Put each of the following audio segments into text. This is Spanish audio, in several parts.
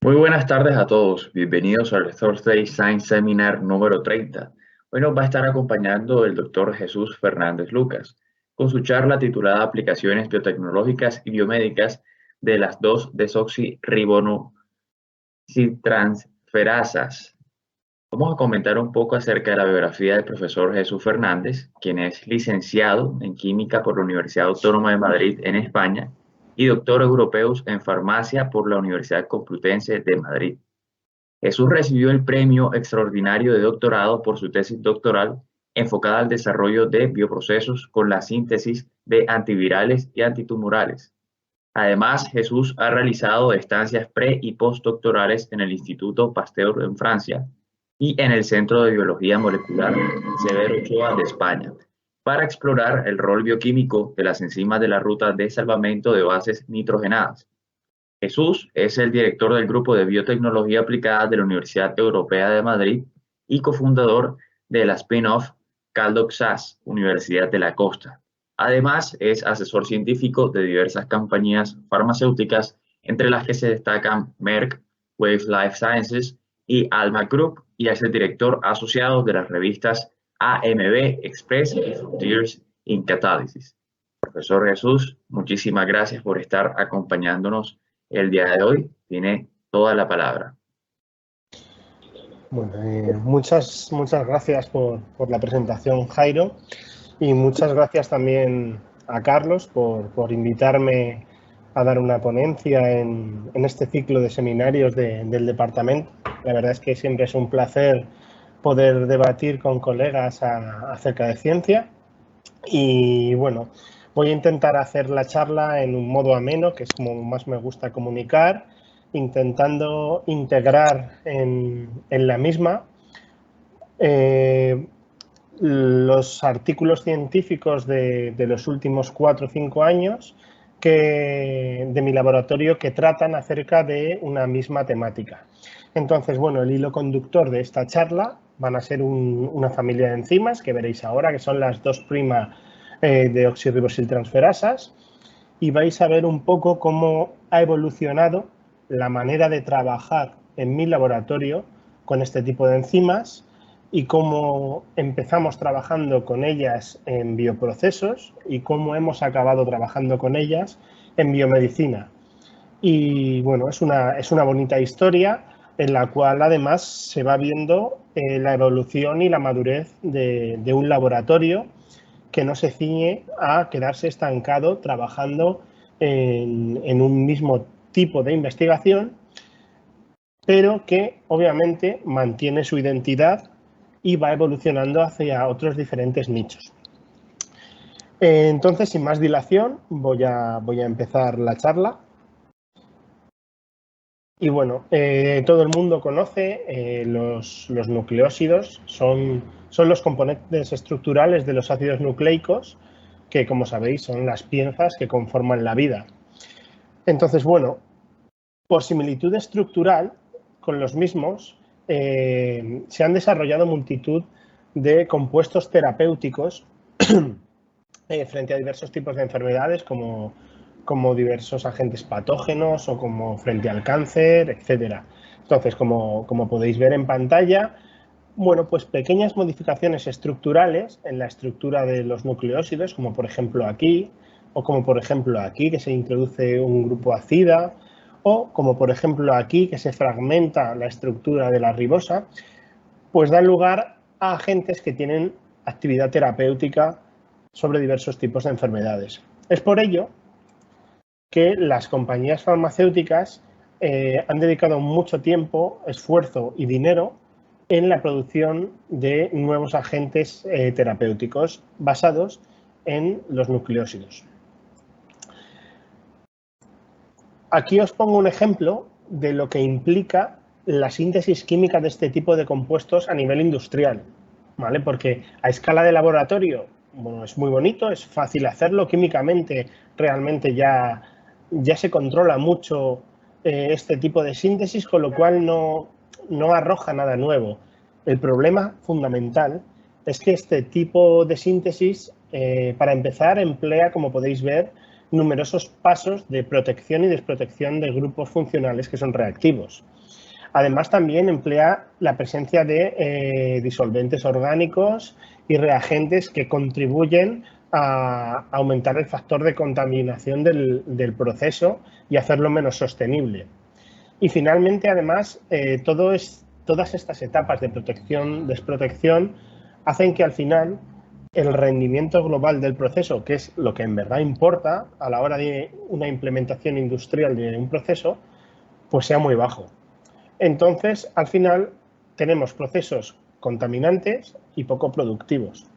Muy buenas tardes a todos, bienvenidos al Thursday Science Seminar número 30. Hoy nos va a estar acompañando el doctor Jesús Fernández Lucas con su charla titulada Aplicaciones biotecnológicas y biomédicas de las 2-desoxirribonucleitransferasas. Vamos a comentar un poco acerca de la biografía del profesor Jesús Fernández, quien es licenciado en Química por la Universidad Autónoma de Madrid en España y doctor europeus en Farmacia por la Universidad Complutense de Madrid. Jesús recibió el Premio Extraordinario de Doctorado por su tesis doctoral enfocada al desarrollo de bioprocesos con la síntesis de antivirales y antitumorales. Además, Jesús ha realizado estancias pre- y postdoctorales en el Instituto Pasteur en Francia y en el Centro de Biología Molecular Severo Ochoa de España, para explorar el rol bioquímico de las enzimas de la ruta de salvamento de bases nitrogenadas. Jesús es el director del Grupo de Biotecnología Aplicada de la Universidad Europea de Madrid y cofundador de la spin-off Caldoc-SAS, Universidad de la Costa. Además, es asesor científico de diversas compañías farmacéuticas, entre las que se destacan Merck, Wave Life Sciences y Alma Group, y es el director asociado de las revistas AMB Express y Frontiers in Catalysis. Profesor Jesús, muchísimas gracias por estar acompañándonos el día de hoy. Tiene toda la palabra. Bueno, muchas gracias por la presentación, Jairo, y muchas gracias también a Carlos por invitarme a dar una ponencia en este ciclo de seminarios del departamento. La verdad es que siempre es un placer poder debatir con colegas acerca de ciencia y bueno, voy a intentar hacer la charla en un modo ameno, que es como más me gusta comunicar, intentando integrar en la misma los artículos científicos de los últimos 4 o 5 años de mi laboratorio que tratan acerca de una misma temática. Entonces, bueno, el hilo conductor de esta charla van a ser una familia de enzimas que veréis ahora, que son las 2' de oxirribosiltransferasas, y vais a ver un poco cómo ha evolucionado la manera de trabajar en mi laboratorio con este tipo de enzimas y cómo empezamos trabajando con ellas en bioprocesos y cómo hemos acabado trabajando con ellas en biomedicina. Y bueno, es una bonita historia en la cual además se va viendo la evolución y la madurez de un laboratorio que no se ciñe a quedarse estancado trabajando en un mismo tipo de investigación, pero que obviamente mantiene su identidad y va evolucionando hacia otros diferentes nichos. Entonces, sin más dilación, voy a empezar la charla. Y bueno, todo el mundo conoce los nucleósidos, son los componentes estructurales de los ácidos nucleicos, que como sabéis son las piezas que conforman la vida. Entonces, bueno, por similitud estructural con los mismos, se han desarrollado multitud de compuestos terapéuticos frente a diversos tipos de enfermedades como diversos agentes patógenos o como frente al cáncer, etcétera. Entonces, como podéis ver en pantalla, bueno, pues pequeñas modificaciones estructurales en la estructura de los nucleósidos, como por ejemplo aquí, o como por ejemplo aquí, que se introduce un grupo acida, o como por ejemplo aquí, que se fragmenta la estructura de la ribosa, pues dan lugar a agentes que tienen actividad terapéutica sobre diversos tipos de enfermedades. Es por ello que las compañías farmacéuticas han dedicado mucho tiempo, esfuerzo y dinero en la producción de nuevos agentes terapéuticos basados en los nucleósidos. Aquí os pongo un ejemplo de lo que implica la síntesis química de este tipo de compuestos a nivel industrial, ¿vale? Porque a escala de laboratorio, bueno, es muy bonito, es fácil hacerlo, químicamente realmente ya se controla mucho este tipo de síntesis, con lo cual no arroja nada nuevo. El problema fundamental es que este tipo de síntesis, para empezar, emplea, como podéis ver, numerosos pasos de protección y desprotección de grupos funcionales que son reactivos. Además, también emplea la presencia de disolventes orgánicos y reagentes que contribuyen a aumentar el factor de contaminación del proceso y hacerlo menos sostenible. Y finalmente, además, todas estas etapas de protección, desprotección, hacen que al final el rendimiento global del proceso, que es lo que en verdad importa a la hora de una implementación industrial de un proceso, pues sea muy bajo. Entonces, al final, tenemos procesos contaminantes y poco productivos.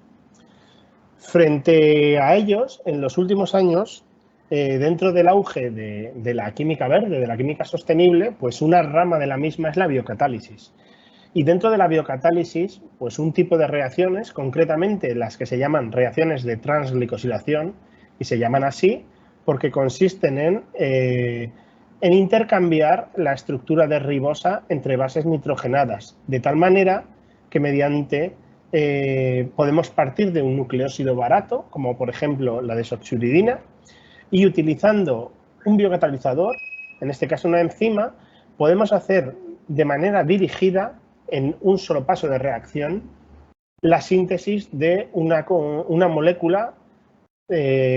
Frente a ellos, en los últimos años, dentro del auge de la química verde, de la química sostenible, pues una rama de la misma es la biocatálisis. Y dentro de la biocatálisis, pues un tipo de reacciones, concretamente las que se llaman reacciones de transglicosilación, y se llaman así porque consisten en intercambiar la estructura de ribosa entre bases nitrogenadas, de tal manera que mediante podemos partir de un nucleósido barato, como por ejemplo la desoxiuridina, y utilizando un biocatalizador, en este caso una enzima, podemos hacer de manera dirigida, en un solo paso de reacción, la síntesis de una molécula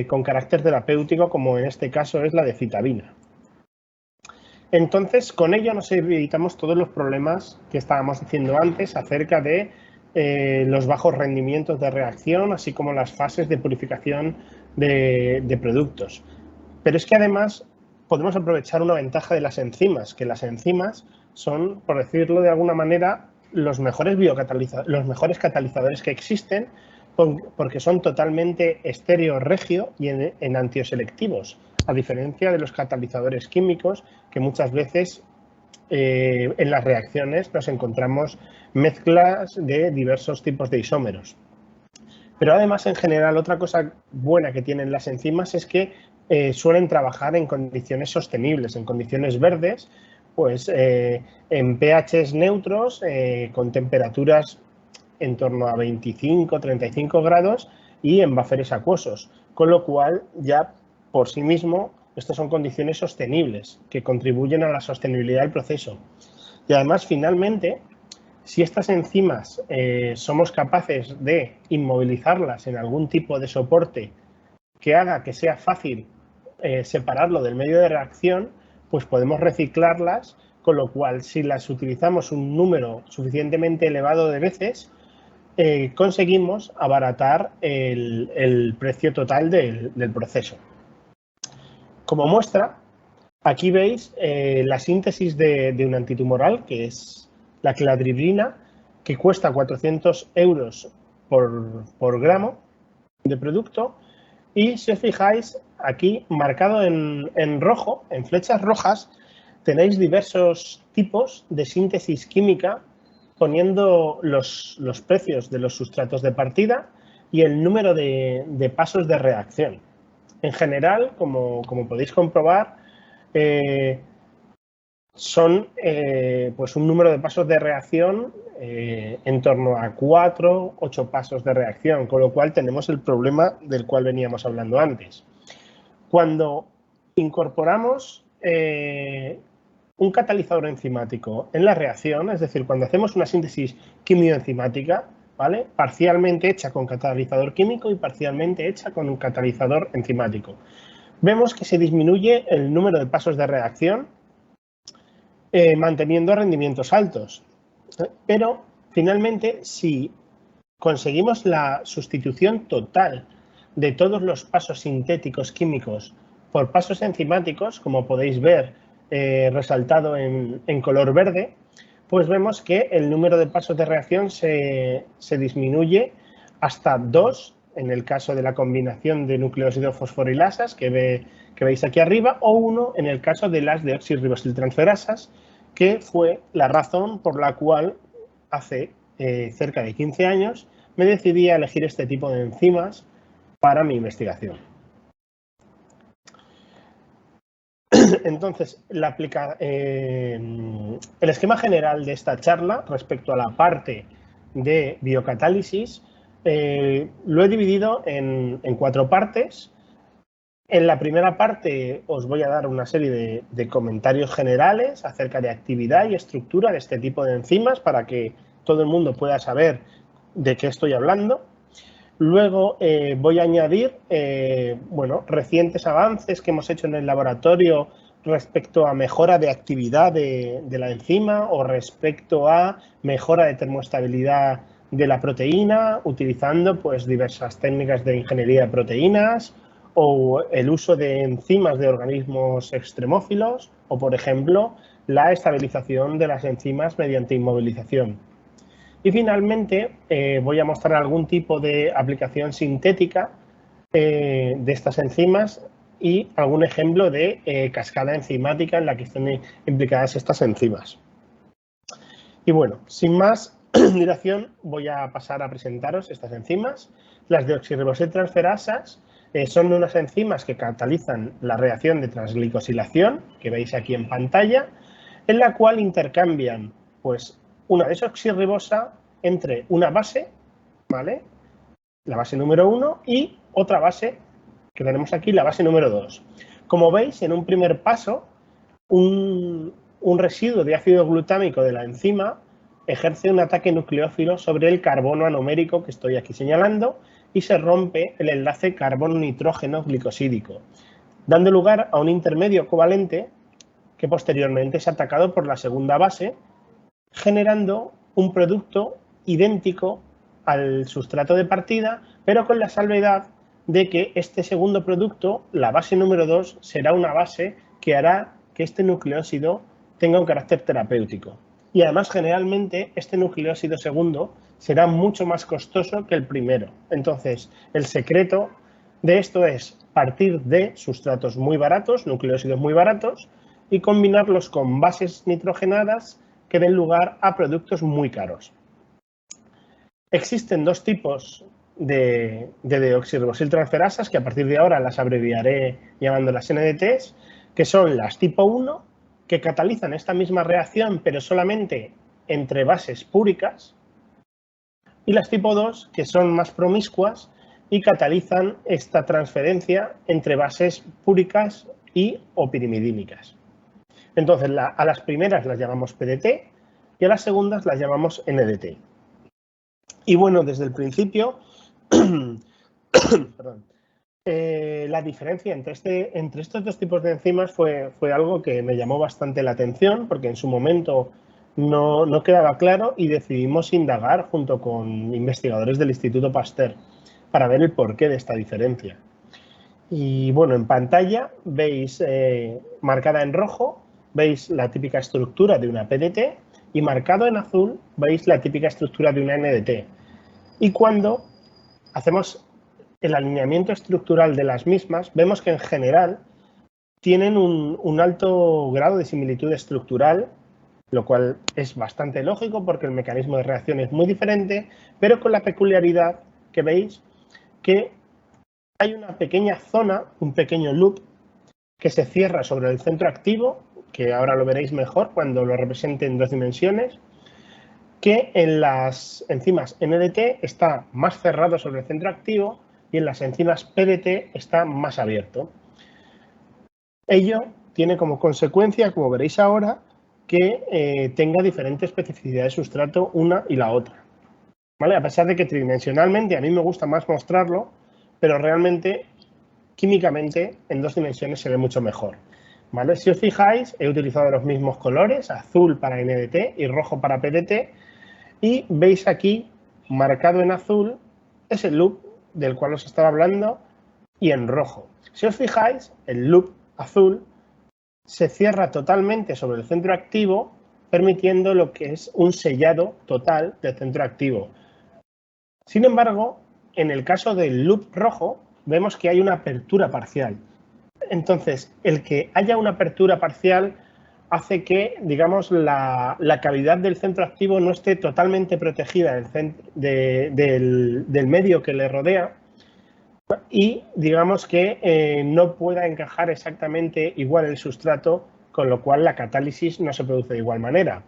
con carácter terapéutico, como en este caso es la de citabina. Entonces, con ello nos evitamos todos los problemas que estábamos diciendo antes acerca de los bajos rendimientos de reacción, así como las fases de purificación de productos. Pero es que además podemos aprovechar una ventaja de las enzimas, que las enzimas son, por decirlo de alguna manera, los mejores catalizadores que existen, porque son totalmente estéreo-regio y en antioselectivos, a diferencia de los catalizadores químicos, que muchas veces en las reacciones nos encontramos mezclas de diversos tipos de isómeros. Pero además, en general, otra cosa buena que tienen las enzimas es que suelen trabajar en condiciones sostenibles, en condiciones verdes, pues en pHs neutros, con temperaturas en torno a 25-35 grados y en bufferes acuosos, con lo cual ya por sí mismo estas son condiciones sostenibles que contribuyen a la sostenibilidad del proceso. Y además, finalmente, si estas enzimas somos capaces de inmovilizarlas en algún tipo de soporte que haga que sea fácil separarlo del medio de reacción, pues podemos reciclarlas, con lo cual si las utilizamos un número suficientemente elevado de veces, conseguimos abaratar el precio total del proceso. Como muestra, aquí veis la síntesis de un antitumoral, que es la cladribina, que cuesta 400 euros por gramo de producto. Y si os fijáis, aquí marcado en rojo, en flechas rojas, tenéis diversos tipos de síntesis química poniendo los precios de los sustratos de partida y el número de pasos de reacción. En general, como podéis comprobar, son pues un número de pasos de reacción en torno a 4-8 pasos de reacción, con lo cual tenemos el problema del cual veníamos hablando antes. Cuando incorporamos un catalizador enzimático en la reacción, es decir, cuando hacemos una síntesis quimioenzimática, ¿vale?, parcialmente hecha con catalizador químico y parcialmente hecha con un catalizador enzimático, vemos que se disminuye el número de pasos de reacción manteniendo rendimientos altos. Pero finalmente, si conseguimos la sustitución total de todos los pasos sintéticos químicos por pasos enzimáticos, como podéis ver resaltado en color verde, pues vemos que el número de pasos de reacción se disminuye hasta 2 en el caso de la combinación de nucleósido fosforilasas que veis aquí arriba, o 1 en el caso de las deoxirribosiltransferasas, que fue la razón por la cual hace cerca de 15 años me decidí a elegir este tipo de enzimas para mi investigación. Entonces, el esquema general de esta charla respecto a la parte de biocatálisis lo he dividido en 4 partes. En la primera parte os voy a dar una serie de comentarios generales acerca de actividad y estructura de este tipo de enzimas para que todo el mundo pueda saber de qué estoy hablando. Luego voy a añadir recientes avances que hemos hecho en el laboratorio respecto a mejora de actividad de la enzima o respecto a mejora de termoestabilidad de la proteína, utilizando pues diversas técnicas de ingeniería de proteínas o el uso de enzimas de organismos extremófilos o, por ejemplo, la estabilización de las enzimas mediante inmovilización. Y finalmente voy a mostrar algún tipo de aplicación sintética de estas enzimas y algún ejemplo de cascada enzimática en la que estén implicadas estas enzimas. Y bueno, sin más dilación, voy a pasar a presentaros estas enzimas. Las deoxirribosiltransferasas son unas enzimas que catalizan la reacción de transglicosilación, que veis aquí en pantalla, en la cual intercambian pues, una desoxirribosa entre una base, ¿vale? La base número 1 y otra base que tenemos aquí, la base número 2. Como veis, en un primer paso, un residuo de ácido glutámico de la enzima ejerce un ataque nucleófilo sobre el carbono anomérico que estoy aquí señalando y se rompe el enlace carbono-nitrógeno glicosídico, dando lugar a un intermedio covalente que posteriormente es atacado por la segunda base, generando un producto idéntico al sustrato de partida, pero con la salvedad de que este segundo producto, la base número 2, será una base que hará que este nucleósido tenga un carácter terapéutico. Y además, generalmente, este nucleósido segundo será mucho más costoso que el primero. Entonces, el secreto de esto es partir de sustratos muy baratos, nucleósidos muy baratos, y combinarlos con bases nitrogenadas que den lugar a productos muy caros. Existen dos tipos de deoxirribosiltransferasas, que a partir de ahora las abreviaré llamándolas NDTs, que son las tipo 1, que catalizan esta misma reacción, pero solamente entre bases púricas, y las tipo 2, que son más promiscuas y catalizan esta transferencia entre bases púricas y o pirimidínicas. Entonces, a las primeras las llamamos PDT y a las segundas las llamamos NDT. Y bueno, desde el principio, perdón, la diferencia entre estos dos tipos de enzimas fue algo que me llamó bastante la atención, porque en su momento no quedaba claro y decidimos indagar junto con investigadores del Instituto Pasteur para ver el porqué de esta diferencia. Y bueno, en pantalla veis marcada en rojo, veis la típica estructura de una PDT y marcado en azul veis la típica estructura de una NDT. Y cuando hacemos el alineamiento estructural de las mismas, vemos que en general tienen un alto grado de similitud estructural, lo cual es bastante lógico porque el mecanismo de reacción es muy diferente, pero con la peculiaridad que veis que hay una pequeña zona, un pequeño loop, que se cierra sobre el centro activo, que ahora lo veréis mejor cuando lo represente en 2 dimensiones, que en las enzimas NDT está más cerrado sobre el centro activo y en las enzimas PDT está más abierto. Ello tiene como consecuencia, como veréis ahora, que tenga diferente especificidad de sustrato una y la otra. ¿Vale? A pesar de que tridimensionalmente a mí me gusta más mostrarlo, pero realmente químicamente en 2 dimensiones se ve mucho mejor. ¿Vale? Si os fijáis, he utilizado los mismos colores, azul para NDT y rojo para PDT, y veis aquí, marcado en azul, ese loop del cual os estaba hablando, y en rojo. Si os fijáis, el loop azul se cierra totalmente sobre el centro activo, permitiendo lo que es un sellado total del centro activo. Sin embargo, en el caso del loop rojo, vemos que hay una apertura parcial. Entonces, el que haya una apertura parcial hace que, digamos, la cavidad del centro activo no esté totalmente protegida del medio que le rodea y, digamos, que no pueda encajar exactamente igual el sustrato, con lo cual la catálisis no se produce de igual manera.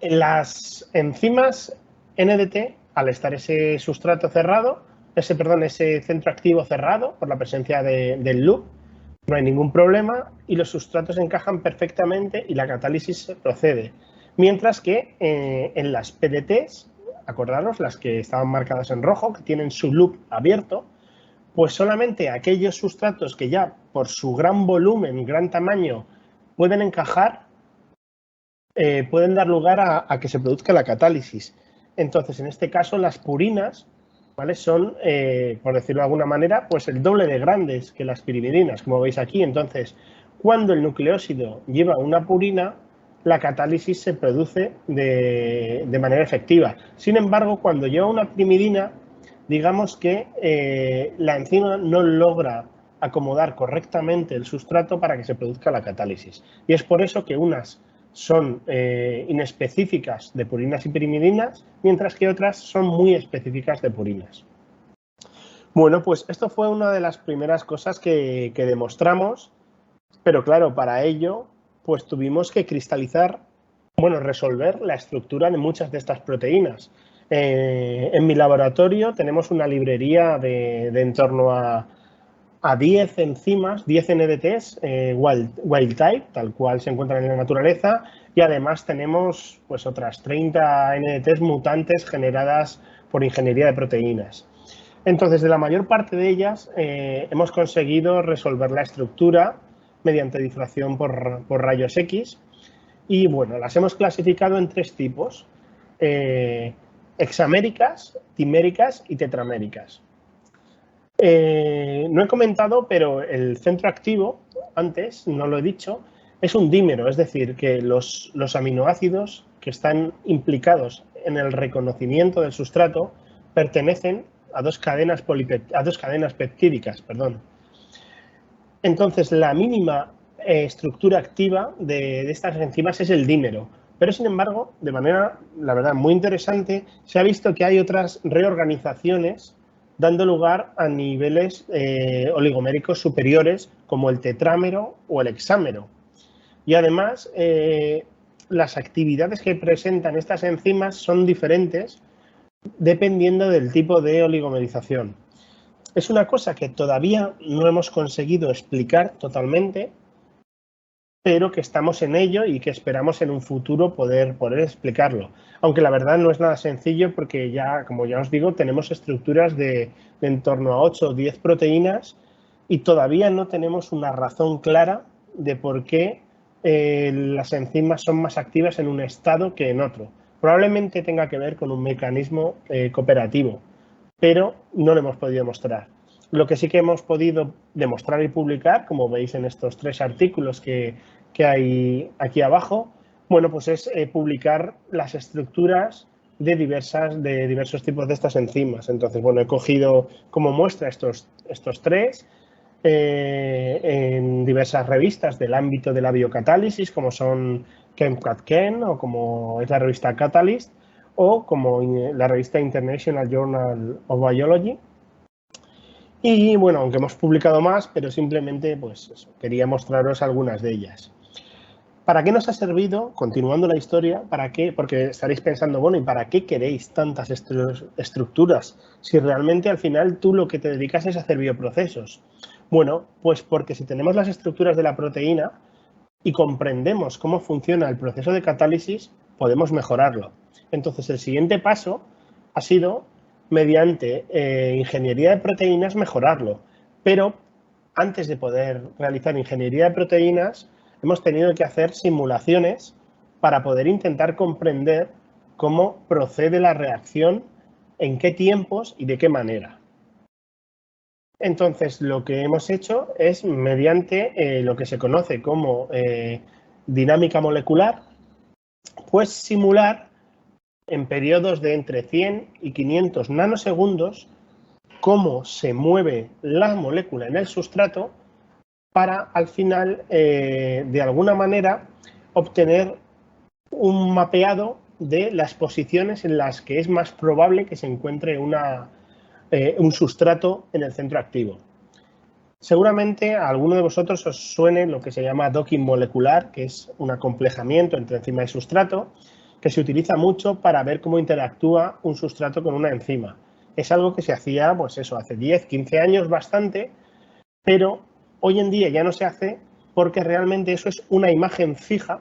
Las enzimas NDT, al estar ese sustrato cerrado, ese centro activo cerrado por la presencia del loop, no hay ningún problema y los sustratos encajan perfectamente y la catálisis procede. Mientras que en las PDTs, acordaros, las que estaban marcadas en rojo, que tienen su loop abierto, pues solamente aquellos sustratos que ya por su gran volumen, gran tamaño, pueden encajar, pueden dar lugar a que se produzca la catálisis. Entonces, en este caso, las purinas, ¿vale?, son, por decirlo de alguna manera, pues el doble de grandes que las pirimidinas, como veis aquí. Entonces, cuando el nucleósido lleva una purina, la catálisis se produce de manera efectiva. Sin embargo, cuando lleva una pirimidina, digamos que la enzima no logra acomodar correctamente el sustrato para que se produzca la catálisis. Y es por eso que unas son inespecíficas de purinas y pirimidinas, mientras que otras son muy específicas de purinas. Bueno, pues esto fue una de las primeras cosas que demostramos, pero claro, para ello pues tuvimos que cristalizar, bueno, resolver la estructura de muchas de estas proteínas. En mi laboratorio tenemos una librería de en torno a 10 enzimas, 10 NDTs wild type, tal cual se encuentran en la naturaleza, y además tenemos pues otras 30 NDTs mutantes generadas por ingeniería de proteínas. Entonces, de la mayor parte de ellas hemos conseguido resolver la estructura mediante difracción por rayos X y, bueno, las hemos clasificado en 3 tipos: hexaméricas, diméricas y tetraméricas. No he comentado, pero el centro activo, antes no lo he dicho, es un dímero, es decir, que los aminoácidos que están implicados en el reconocimiento del sustrato pertenecen a dos cadenas peptídicas. Entonces, la mínima estructura activa de estas enzimas es el dímero, pero sin embargo, de manera, la verdad, muy interesante, se ha visto que hay otras reorganizaciones dando lugar a niveles oligoméricos superiores, como el tetrámero o el hexámero. Y además, las actividades que presentan estas enzimas son diferentes dependiendo del tipo de oligomerización. Es una cosa que todavía no hemos conseguido explicar totalmente, pero que estamos en ello y que esperamos en un futuro poder explicarlo. Aunque la verdad no es nada sencillo porque ya, como ya os digo, tenemos estructuras de en torno a 8 o 10 proteínas y todavía no tenemos una razón clara de por qué las enzimas son más activas en un estado que en otro. Probablemente tenga que ver con un mecanismo cooperativo, pero no lo hemos podido demostrar. Lo que sí que hemos podido demostrar y publicar, como veis en estos 3 artículos que hay aquí abajo, bueno, pues es publicar las estructuras de diversos tipos de estas enzimas. Entonces, bueno, he cogido como muestra estos 3 en diversas revistas del ámbito de la biocatálisis, como son ChemCat-Chem o como es la revista Catalyst o como la revista International Journal of Biology. Y bueno, aunque hemos publicado más, pero simplemente pues eso, quería mostraros algunas de ellas. ¿Para qué nos ha servido, continuando la historia, para qué? Porque estaréis pensando, bueno, ¿y para qué queréis tantas estructuras? Si realmente al final tú lo que te dedicas es a hacer bioprocesos. Bueno, pues porque si tenemos las estructuras de la proteína y comprendemos cómo funciona el proceso de catálisis, podemos mejorarlo. Entonces, el siguiente paso ha sido, mediante ingeniería de proteínas, mejorarlo. Pero antes de poder realizar ingeniería de proteínas, hemos tenido que hacer simulaciones para poder intentar comprender cómo procede la reacción, en qué tiempos y de qué manera. Entonces, lo que hemos hecho es, mediante lo que se conoce como dinámica molecular, pues simular en periodos de entre 100 y 500 nanosegundos cómo se mueve la molécula en el sustrato para, al final, de alguna manera, obtener un mapeado de las posiciones en las que es más probable que se encuentre un sustrato en el centro activo. Seguramente a alguno de vosotros os suene lo que se llama docking molecular, que es un acomplejamiento entre enzima y sustrato, que se utiliza mucho para ver cómo interactúa un sustrato con una enzima. es algo que se hacía, pues eso, hace 10, 15 años bastante, pero hoy en día ya no se hace porque realmente eso es una imagen fija,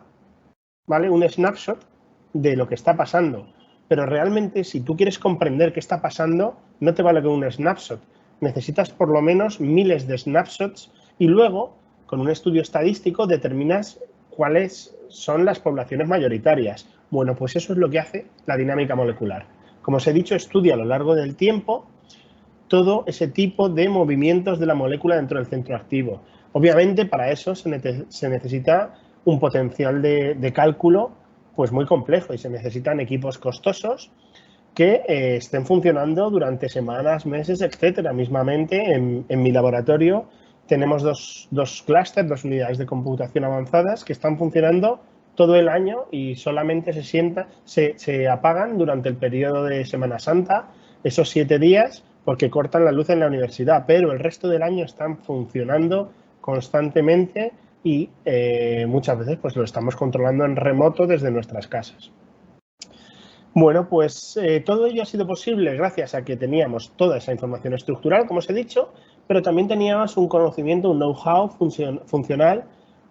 ¿vale? Un snapshot de lo que está pasando. Pero realmente, si tú quieres comprender qué está pasando, no te vale con un snapshot. Necesitas por lo menos miles de snapshots y luego, con un estudio estadístico, determinas cuáles son las poblaciones mayoritarias. Bueno, pues eso es lo que hace la dinámica molecular. Como os he dicho, estudia a lo largo del tiempo todo ese tipo de movimientos de la molécula dentro del centro activo. Obviamente, para eso se necesita un potencial de cálculo pues muy complejo y se necesitan equipos costosos que estén funcionando durante semanas, meses, etcétera. Mismamente, en mi laboratorio tenemos dos clústeres, 2 unidades de computación avanzadas que están funcionando todo el año y solamente se apagan durante el periodo de Semana Santa, esos 7 días, porque cortan la luz en la universidad, pero el resto del año están funcionando constantemente y muchas veces pues lo estamos controlando en remoto desde nuestras casas. Bueno, pues todo ello ha sido posible gracias a que teníamos toda esa información estructural, como os he dicho, pero también teníamos un conocimiento, un know-how funcional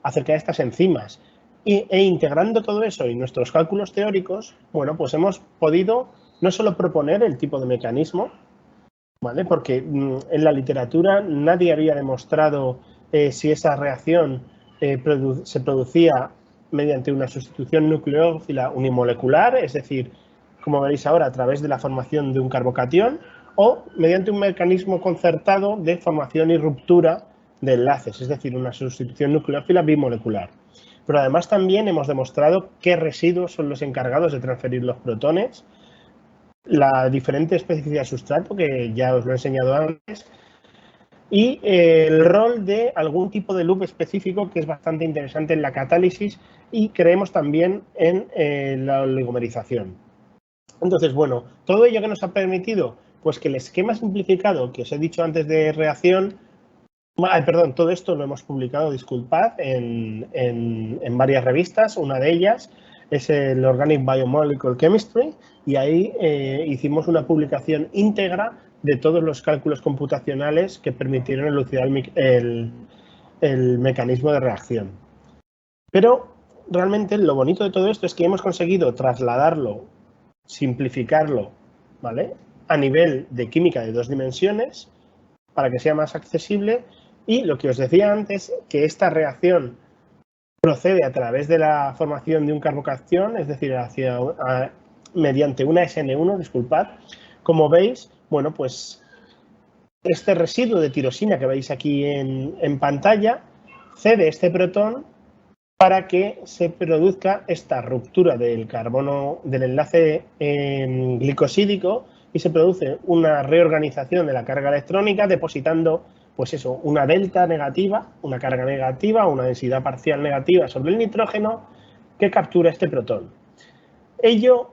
acerca de estas enzimas. E integrando todo eso en nuestros cálculos teóricos, bueno, pues hemos podido no solo proponer el tipo de mecanismo, ¿vale? Porque en la literatura nadie había demostrado si esa reacción se producía mediante una sustitución nucleófila unimolecular, es decir, como veréis ahora, a través de la formación de un carbocatión, o mediante un mecanismo concertado de formación y ruptura de enlaces, es decir, una sustitución nucleófila bimolecular. Pero además también hemos demostrado qué residuos son los encargados de transferir los protones, la diferente especificidad de sustrato, que ya os lo he enseñado antes, y el rol de algún tipo de loop específico que es bastante interesante en la catálisis y creemos también en la oligomerización. Entonces, bueno, todo ello que nos ha permitido, pues que el esquema simplificado que os he dicho antes de reacción, perdón, todo esto lo hemos publicado, disculpad, en varias revistas. Una de ellas es el Organic Biomolecular Chemistry y ahí hicimos una publicación íntegra de todos los cálculos computacionales que permitieron elucidar el mecanismo de reacción. Pero realmente lo bonito de todo esto es que hemos conseguido trasladarlo, simplificarlo, ¿vale?, a nivel de química de 2 dimensiones para que sea más accesible. Y lo que os decía antes, que esta reacción procede a través de la formación de un carbocatión, es decir, mediante una SN1, disculpad. Como veis, bueno, pues este residuo de tirosina que veis aquí en pantalla cede este protón para que se produzca esta ruptura del carbono, del enlace glicosídico, y se produce una reorganización de la carga electrónica depositando, pues eso, una delta negativa, una carga negativa, una densidad parcial negativa sobre el nitrógeno que captura este protón. Ello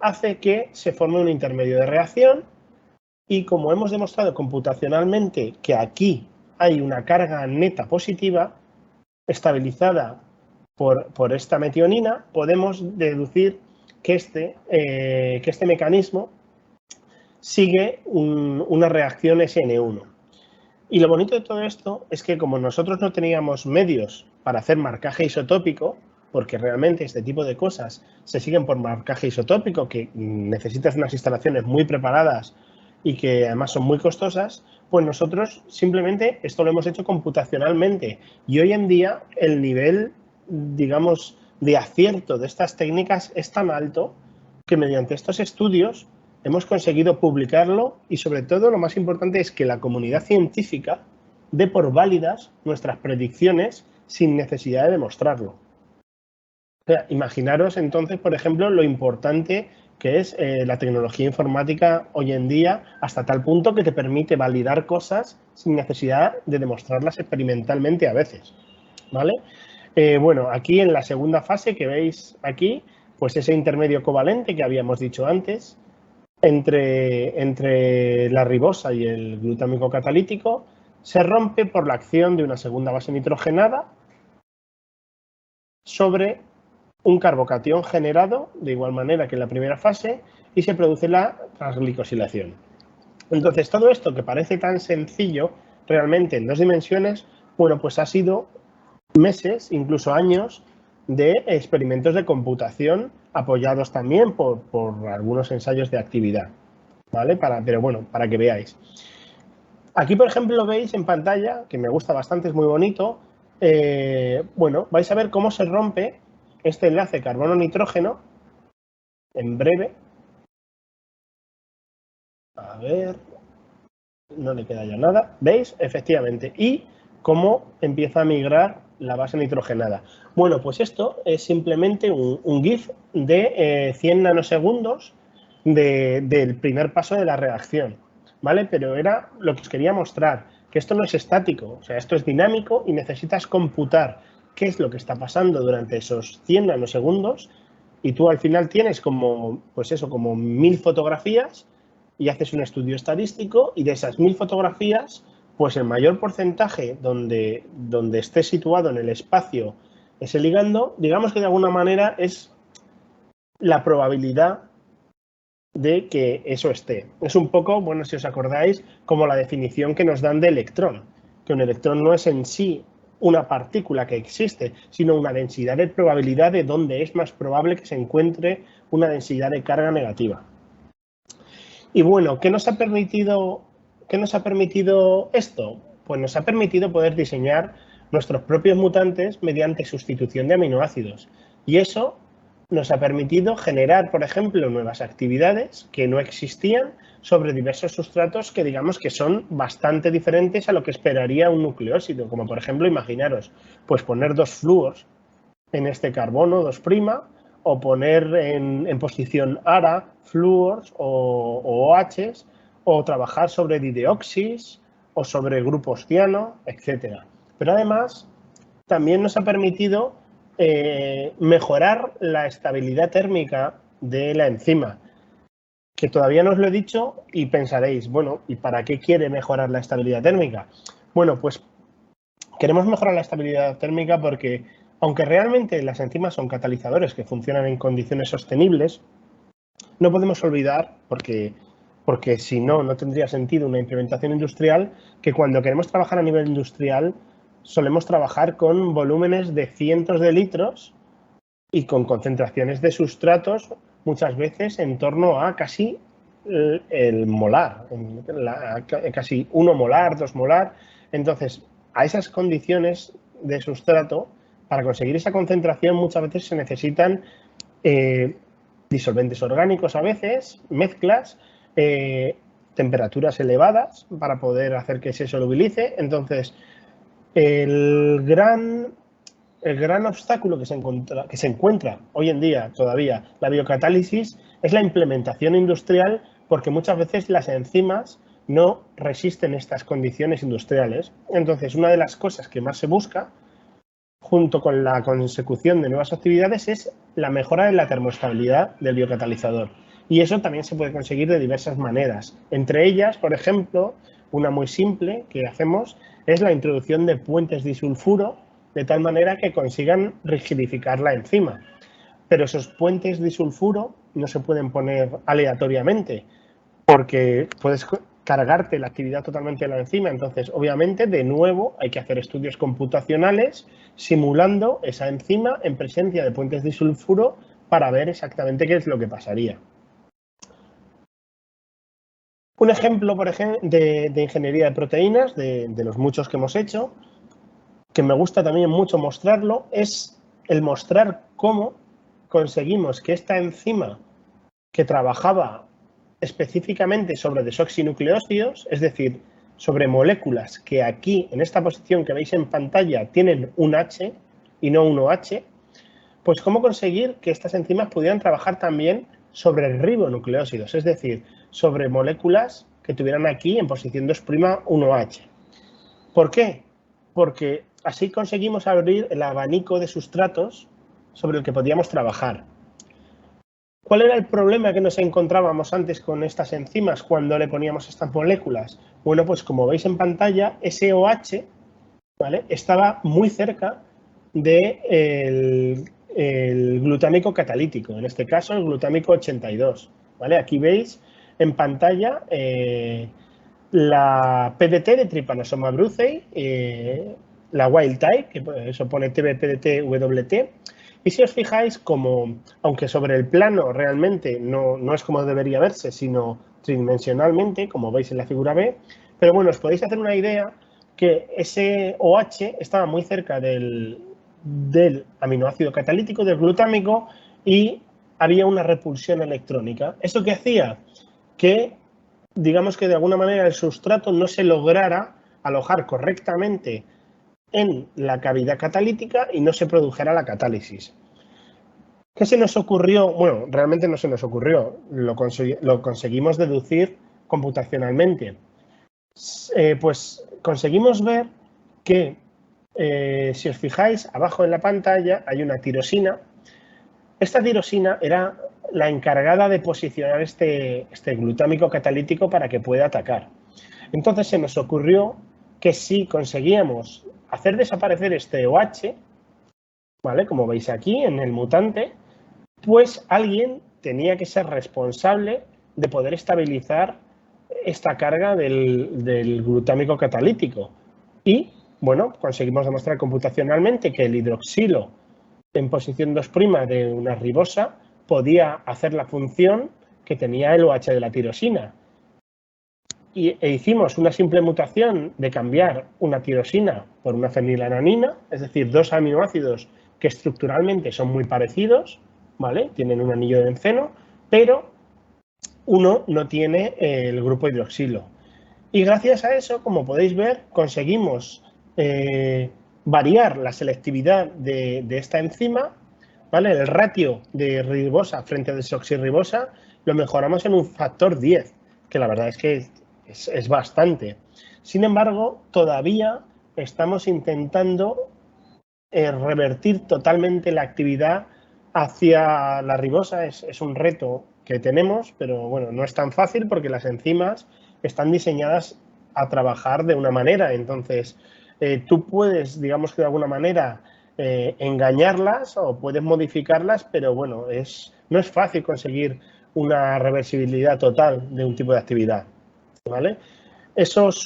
hace que se forme un intermedio de reacción y, como hemos demostrado computacionalmente que aquí hay una carga neta positiva estabilizada por esta metionina, podemos deducir que este mecanismo sigue una reacción SN1. Y lo bonito de todo esto es que, como nosotros no teníamos medios para hacer marcaje isotópico, porque realmente este tipo de cosas se siguen por marcaje isotópico, que necesitas unas instalaciones muy preparadas y que además son muy costosas, pues nosotros simplemente esto lo hemos hecho computacionalmente. Y hoy en día el nivel, digamos, de acierto de estas técnicas es tan alto que mediante estos estudios hemos conseguido publicarlo y, sobre todo, lo más importante es que la comunidad científica dé por válidas nuestras predicciones sin necesidad de demostrarlo. O sea, imaginaros entonces, por ejemplo, lo importante que es la tecnología informática hoy en día, hasta tal punto que te permite validar cosas sin necesidad de demostrarlas experimentalmente a veces, ¿vale? Bueno, aquí en la segunda fase que veis aquí, pues ese intermedio covalente que habíamos dicho antes, entre la ribosa y el glutámico catalítico, se rompe por la acción de una segunda base nitrogenada sobre un carbocatión generado de igual manera que en la primera fase y se produce la transglicosilación. Entonces, todo esto que parece tan sencillo, realmente en 2 dimensiones, bueno, pues ha sido meses, incluso años, de experimentos de computación apoyados también por algunos ensayos de actividad, ¿vale? Pero bueno, para que veáis. Aquí, por ejemplo, lo veis en pantalla, que me gusta bastante, es muy bonito. Bueno, vais a ver cómo se rompe este enlace carbono-nitrógeno en breve. A ver, no le queda ya nada. ¿Veis? Efectivamente. Y cómo empieza a migrar la base nitrogenada. Bueno, pues esto es simplemente un GIF de 100 nanosegundos del primer paso de la reacción, ¿vale? Pero era lo que os quería mostrar, que esto no es estático, o sea, esto es dinámico y necesitas computar qué es lo que está pasando durante esos 100 nanosegundos y tú al final tienes como, pues eso, como 1000 fotografías y haces un estudio estadístico y de esas 1000 fotografías, pues el mayor porcentaje donde esté situado en el espacio ese ligando, digamos que de alguna manera es la probabilidad de que eso esté. Es un poco, bueno, si os acordáis, como la definición que nos dan de electrón, que un electrón no es en sí una partícula que existe, sino una densidad de probabilidad de dónde es más probable que se encuentre una densidad de carga negativa. Y bueno, ¿qué nos ha permitido esto? Pues nos ha permitido poder diseñar nuestros propios mutantes mediante sustitución de aminoácidos. Y eso nos ha permitido generar, por ejemplo, nuevas actividades que no existían sobre diversos sustratos que digamos que son bastante diferentes a lo que esperaría un nucleósido, como por ejemplo, imaginaros, pues poner 2 flúors en este carbono 2', o poner en posición ARA, flúors o OHs, o trabajar sobre dideoxis o sobre grupos ciano, etc. Pero además también nos ha permitido mejorar la estabilidad térmica de la enzima, que todavía no os lo he dicho y pensaréis, bueno, ¿y para qué quiere mejorar la estabilidad térmica? Bueno, pues queremos mejorar la estabilidad térmica porque, aunque realmente las enzimas son catalizadores que funcionan en condiciones sostenibles, no podemos olvidar, porque si no, no tendría sentido una implementación industrial, que cuando queremos trabajar a nivel industrial solemos trabajar con volúmenes de cientos de litros y con concentraciones de sustratos muchas veces en torno a casi el molar, casi 1 molar, 2 molar. Entonces, a esas condiciones de sustrato, para conseguir esa concentración muchas veces se necesitan disolventes orgánicos a veces, mezclas, temperaturas elevadas para poder hacer que se solubilice. Entonces, el gran obstáculo que se encuentra hoy en día todavía la biocatálisis es la implementación industrial, porque muchas veces las enzimas no resisten estas condiciones industriales. Entonces, una de las cosas que más se busca, junto con la consecución de nuevas actividades, es la mejora de la termoestabilidad del biocatalizador. Y eso también se puede conseguir de diversas maneras. Entre ellas, por ejemplo, una muy simple que hacemos es la introducción de puentes disulfuro, de tal manera que consigan rigidificar la enzima. Pero esos puentes disulfuro no se pueden poner aleatoriamente, porque puedes cargarte la actividad totalmente de la enzima. Entonces, obviamente, de nuevo, hay que hacer estudios computacionales simulando esa enzima en presencia de puentes disulfuro para ver exactamente qué es lo que pasaría. Un ejemplo, por ejemplo, de ingeniería de proteínas, de los muchos que hemos hecho, que me gusta también mucho mostrarlo, es el mostrar cómo conseguimos que esta enzima, que trabajaba específicamente sobre desoxinucleósidos, es decir, sobre moléculas que aquí, en esta posición que veis en pantalla, tienen un H y no un OH, pues cómo conseguir que estas enzimas pudieran trabajar también sobre ribonucleósidos, es decir, sobre moléculas que tuvieran aquí en posición 2' un OH. ¿Por qué? Porque así conseguimos abrir el abanico de sustratos sobre el que podíamos trabajar. ¿Cuál era el problema que nos encontrábamos antes con estas enzimas cuando le poníamos estas moléculas? Bueno, pues como veis en pantalla, ese OH, ¿vale?, estaba muy cerca del glutámico catalítico, en este caso el glutámico 82. ¿Vale? Aquí veis en pantalla la PDT de Trypanosoma brucei, la wild type, que eso pone TBPDT-WT. Y si os fijáis, como, aunque sobre el plano realmente no es como debería verse, sino tridimensionalmente, como veis en la figura B, pero bueno, os podéis hacer una idea que ese OH estaba muy cerca del aminoácido catalítico, del glutámico, y había una repulsión electrónica. ¿Eso qué hacía? Que, digamos que de alguna manera el sustrato no se lograra alojar correctamente en la cavidad catalítica y no se produjera la catálisis. ¿Qué se nos ocurrió? Bueno, realmente no se nos ocurrió, lo conseguimos deducir computacionalmente. Pues conseguimos ver que, si os fijáis, abajo en la pantalla hay una tirosina. Esta tirosina era la encargada de posicionar este glutámico catalítico para que pueda atacar. Entonces se nos ocurrió que si conseguíamos hacer desaparecer este OH, ¿vale? Como veis aquí en el mutante, pues alguien tenía que ser responsable de poder estabiliz' esta carga del glutámico catalítico. Y, bueno, conseguimos demostrar computacionalmente que el hidroxilo en posición 2' de una ribosa podía hacer la función que tenía el OH de la tirosina. E hicimos una simple mutación de cambiar una tirosina por una fenilalanina, es decir, dos aminoácidos que estructuralmente son muy parecidos, ¿vale? Tienen un anillo de benceno, pero uno no tiene el grupo hidroxilo. Y gracias a eso, como podéis ver, conseguimos variar la selectividad de esta enzima, ¿vale? El ratio de ribosa frente a desoxirribosa lo mejoramos en un factor 10, que la verdad es que es bastante. Sin embargo, todavía estamos intentando revertir totalmente la actividad hacia la ribosa. Es un reto que tenemos, pero bueno, no es tan fácil porque las enzimas están diseñadas a trabajar de una manera. Entonces, tú puedes, digamos que de alguna manera, engañarlas o puedes modificarlas, pero bueno, no es fácil conseguir una reversibilidad total de un tipo de actividad, ¿vale? Esos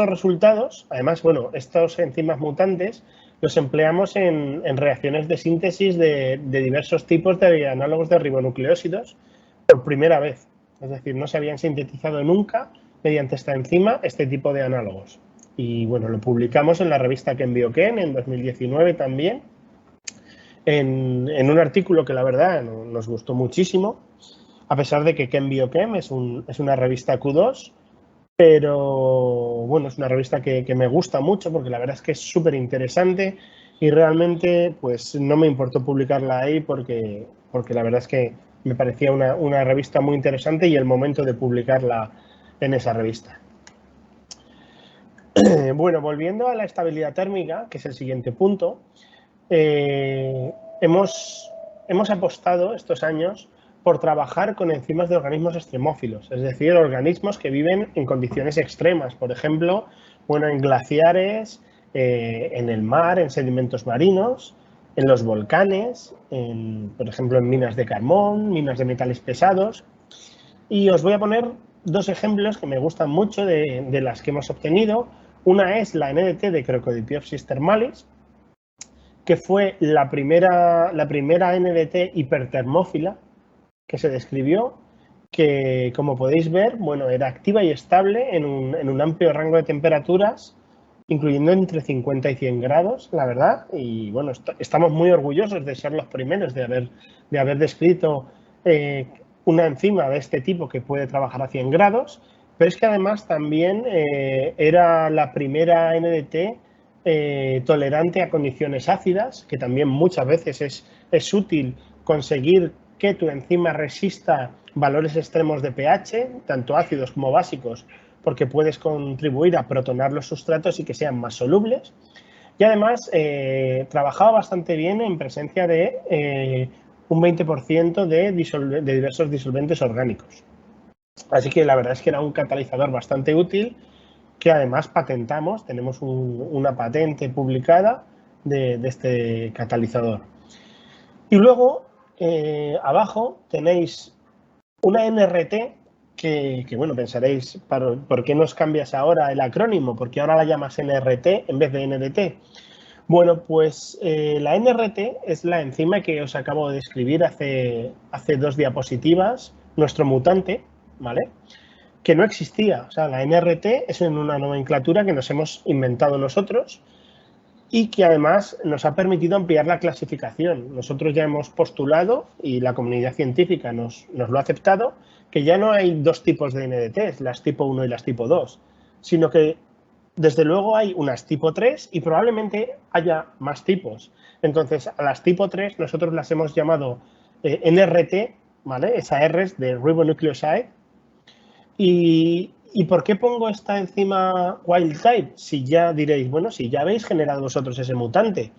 resultados, además, bueno, estos enzimas mutantes los empleamos en reacciones de síntesis de diversos tipos de análogos de ribonucleósidos por primera vez. Es decir, no se habían sintetizado nunca mediante esta enzima este tipo de análogos. Y bueno, lo publicamos en la revista Chem Biochem en 2019 también, en un artículo que la verdad nos gustó muchísimo, a pesar de que Chem Biochem es una revista Q2, pero bueno, es una revista que me gusta mucho porque la verdad es que es súper interesante y realmente pues no me importó publicarla ahí porque la verdad es que me parecía una revista muy interesante y el momento de publicarla en esa revista. Bueno, volviendo a la estabilidad térmica, que es el siguiente punto, hemos apostado estos años por trabajar con enzimas de organismos extremófilos, es decir, organismos que viven en condiciones extremas, por ejemplo, bueno, en glaciares, en el mar, en sedimentos marinos, en los volcanes, por ejemplo, en minas de carbón, minas de metales pesados. Y os voy a poner dos ejemplos que me gustan mucho de las que hemos obtenido. Una es la NDT de Crocodipiopsis thermalis, que fue la primera NDT hipertermófila que se describió, que como podéis ver, bueno, era activa y estable en un amplio rango de temperaturas, incluyendo entre 50 y 100 grados, la verdad, y bueno, estamos muy orgullosos de ser los primeros de haber descrito una enzima de este tipo que puede trabajar a 100 grados, pero es que además también era la primera NDT tolerante a condiciones ácidas, que también muchas veces es útil conseguir que tu enzima resista valores extremos de pH, tanto ácidos como básicos, porque puedes contribuir a protonar los sustratos y que sean más solubles. Y además trabajaba bastante bien en presencia de un 20% de diversos disolventes orgánicos. Así que la verdad es que era un catalizador bastante útil que además patentamos, tenemos una patente publicada de este catalizador. Y luego, abajo tenéis una NRT bueno, pensaréis, ¿por qué nos cambias ahora el acrónimo? ¿Por qué ahora la llamas NRT en vez de NDT? Bueno, pues la NRT es la enzima que os acabo de describir hace 2 diapositivas, nuestro mutante, ¿vale? Que no existía. O sea, la NRT es una nomenclatura que nos hemos inventado nosotros y que además nos ha permitido ampliar la clasificación. Nosotros ya hemos postulado, y la comunidad científica nos lo ha aceptado, que ya no hay 2 tipos de NDTs, las tipo 1 y las tipo 2, sino que desde luego hay unas tipo 3 y probablemente haya más tipos. Entonces, a las tipo 3 nosotros las hemos llamado NRT, ¿vale? Esa R es de ribonucleoside. ¿Y por qué pongo esta enzima wild type? Si ya diréis, bueno, si ya habéis generado vosotros ese mutante.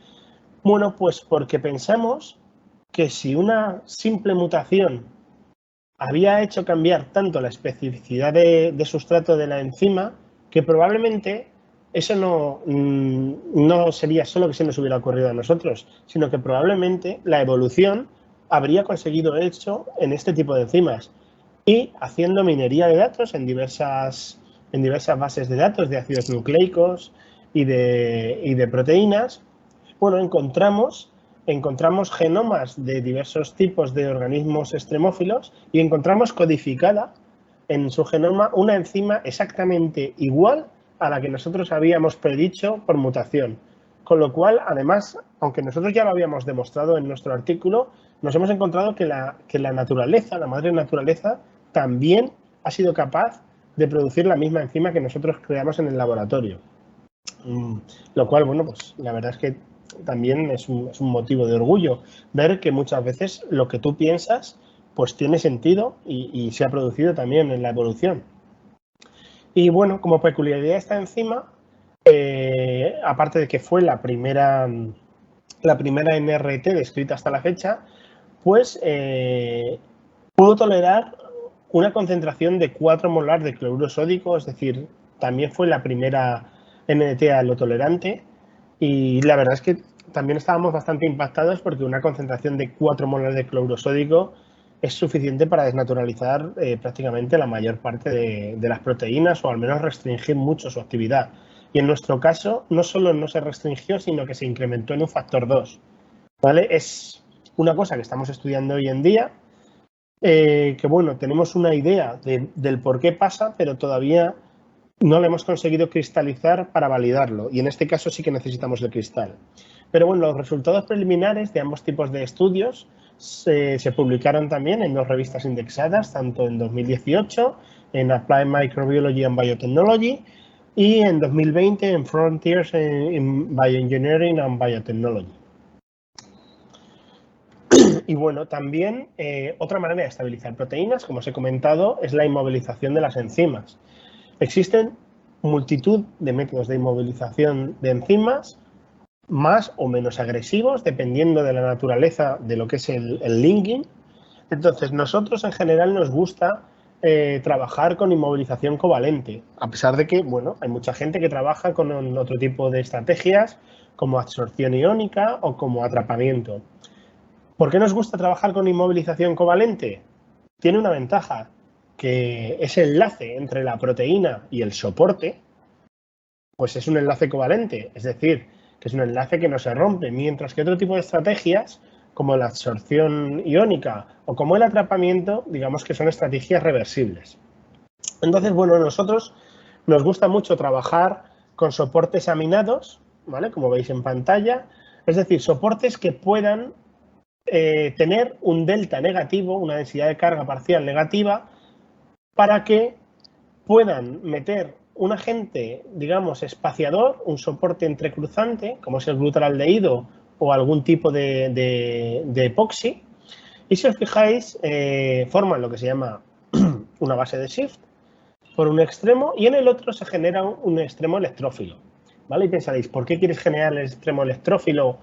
Bueno, pues porque pensamos que si una simple mutación había hecho cambiar tanto la especificidad de sustrato de la enzima, que probablemente eso no sería solo que se nos hubiera ocurrido a nosotros, sino que probablemente la evolución habría conseguido eso en este tipo de enzimas. Y haciendo minería de datos en diversas bases de datos de ácidos nucleicos y de proteínas, bueno, encontramos genomas de diversos tipos de organismos extremófilos y encontramos codificada en su genoma una enzima exactamente igual a la que nosotros habíamos predicho por mutación. Con lo cual, además, aunque nosotros ya lo habíamos demostrado en nuestro artículo, nos hemos encontrado que la naturaleza, la madre naturaleza, también ha sido capaz de producir la misma enzima que nosotros creamos en el laboratorio. Lo cual, bueno, pues la verdad es que también es un motivo de orgullo ver que muchas veces lo que tú piensas pues tiene sentido y se ha producido también en la evolución. Y bueno, como peculiaridad de esta enzima, aparte de que fue la primera NRT descrita hasta la fecha, pues pudo tolerar una concentración de 4 molar de cloruro sódico, es decir, también fue la primera NDT halotolerante, y la verdad es que también estábamos bastante impactados porque una concentración de 4 molar de cloruro sódico es suficiente para desnaturalizar prácticamente la mayor parte de las proteínas, o al menos restringir mucho su actividad. Y en nuestro caso, no solo no se restringió, sino que se incrementó en un factor 2. ¿Vale? Es una cosa que estamos estudiando hoy en día, que bueno, tenemos una idea del por qué pasa, pero todavía no lo hemos conseguido cristalizar para validarlo, y en este caso sí que necesitamos el cristal. Pero bueno, los resultados preliminares de ambos tipos de estudios se publicaron también en 2 revistas indexadas, tanto en 2018 en Applied Microbiology and Biotechnology y en 2020 en Frontiers in Bioengineering and Biotechnology. Y bueno, también otra manera de estabilizar proteínas, como os he comentado, es la inmovilización de las enzimas. Existen multitud de métodos de inmovilización de enzimas, más o menos agresivos, dependiendo de la naturaleza de lo que es el linking. Entonces, nosotros en general nos gusta trabajar con inmovilización covalente, a pesar de que, bueno, hay mucha gente que trabaja con otro tipo de estrategias, como absorción iónica o como atrapamiento. ¿Por qué nos gusta trabajar con inmovilización covalente? Tiene una ventaja, que ese enlace entre la proteína y el soporte, pues es un enlace covalente, es decir, que es un enlace que no se rompe, mientras que otro tipo de estrategias, como la absorción iónica o como el atrapamiento, digamos que son estrategias reversibles. Entonces, bueno, a nosotros nos gusta mucho trabajar con soportes aminados, ¿vale? Como veis en pantalla, es decir, soportes que puedan tener un delta negativo, una densidad de carga parcial negativa, para que puedan meter un agente, digamos, espaciador, un soporte entrecruzante, como es el glutaraldehído o algún tipo de epoxi, y si os fijáis, forman lo que se llama una base de Shift por un extremo y en el otro se genera un extremo electrófilo, ¿vale? Y pensaréis, ¿por qué quieres generar el extremo electrófilo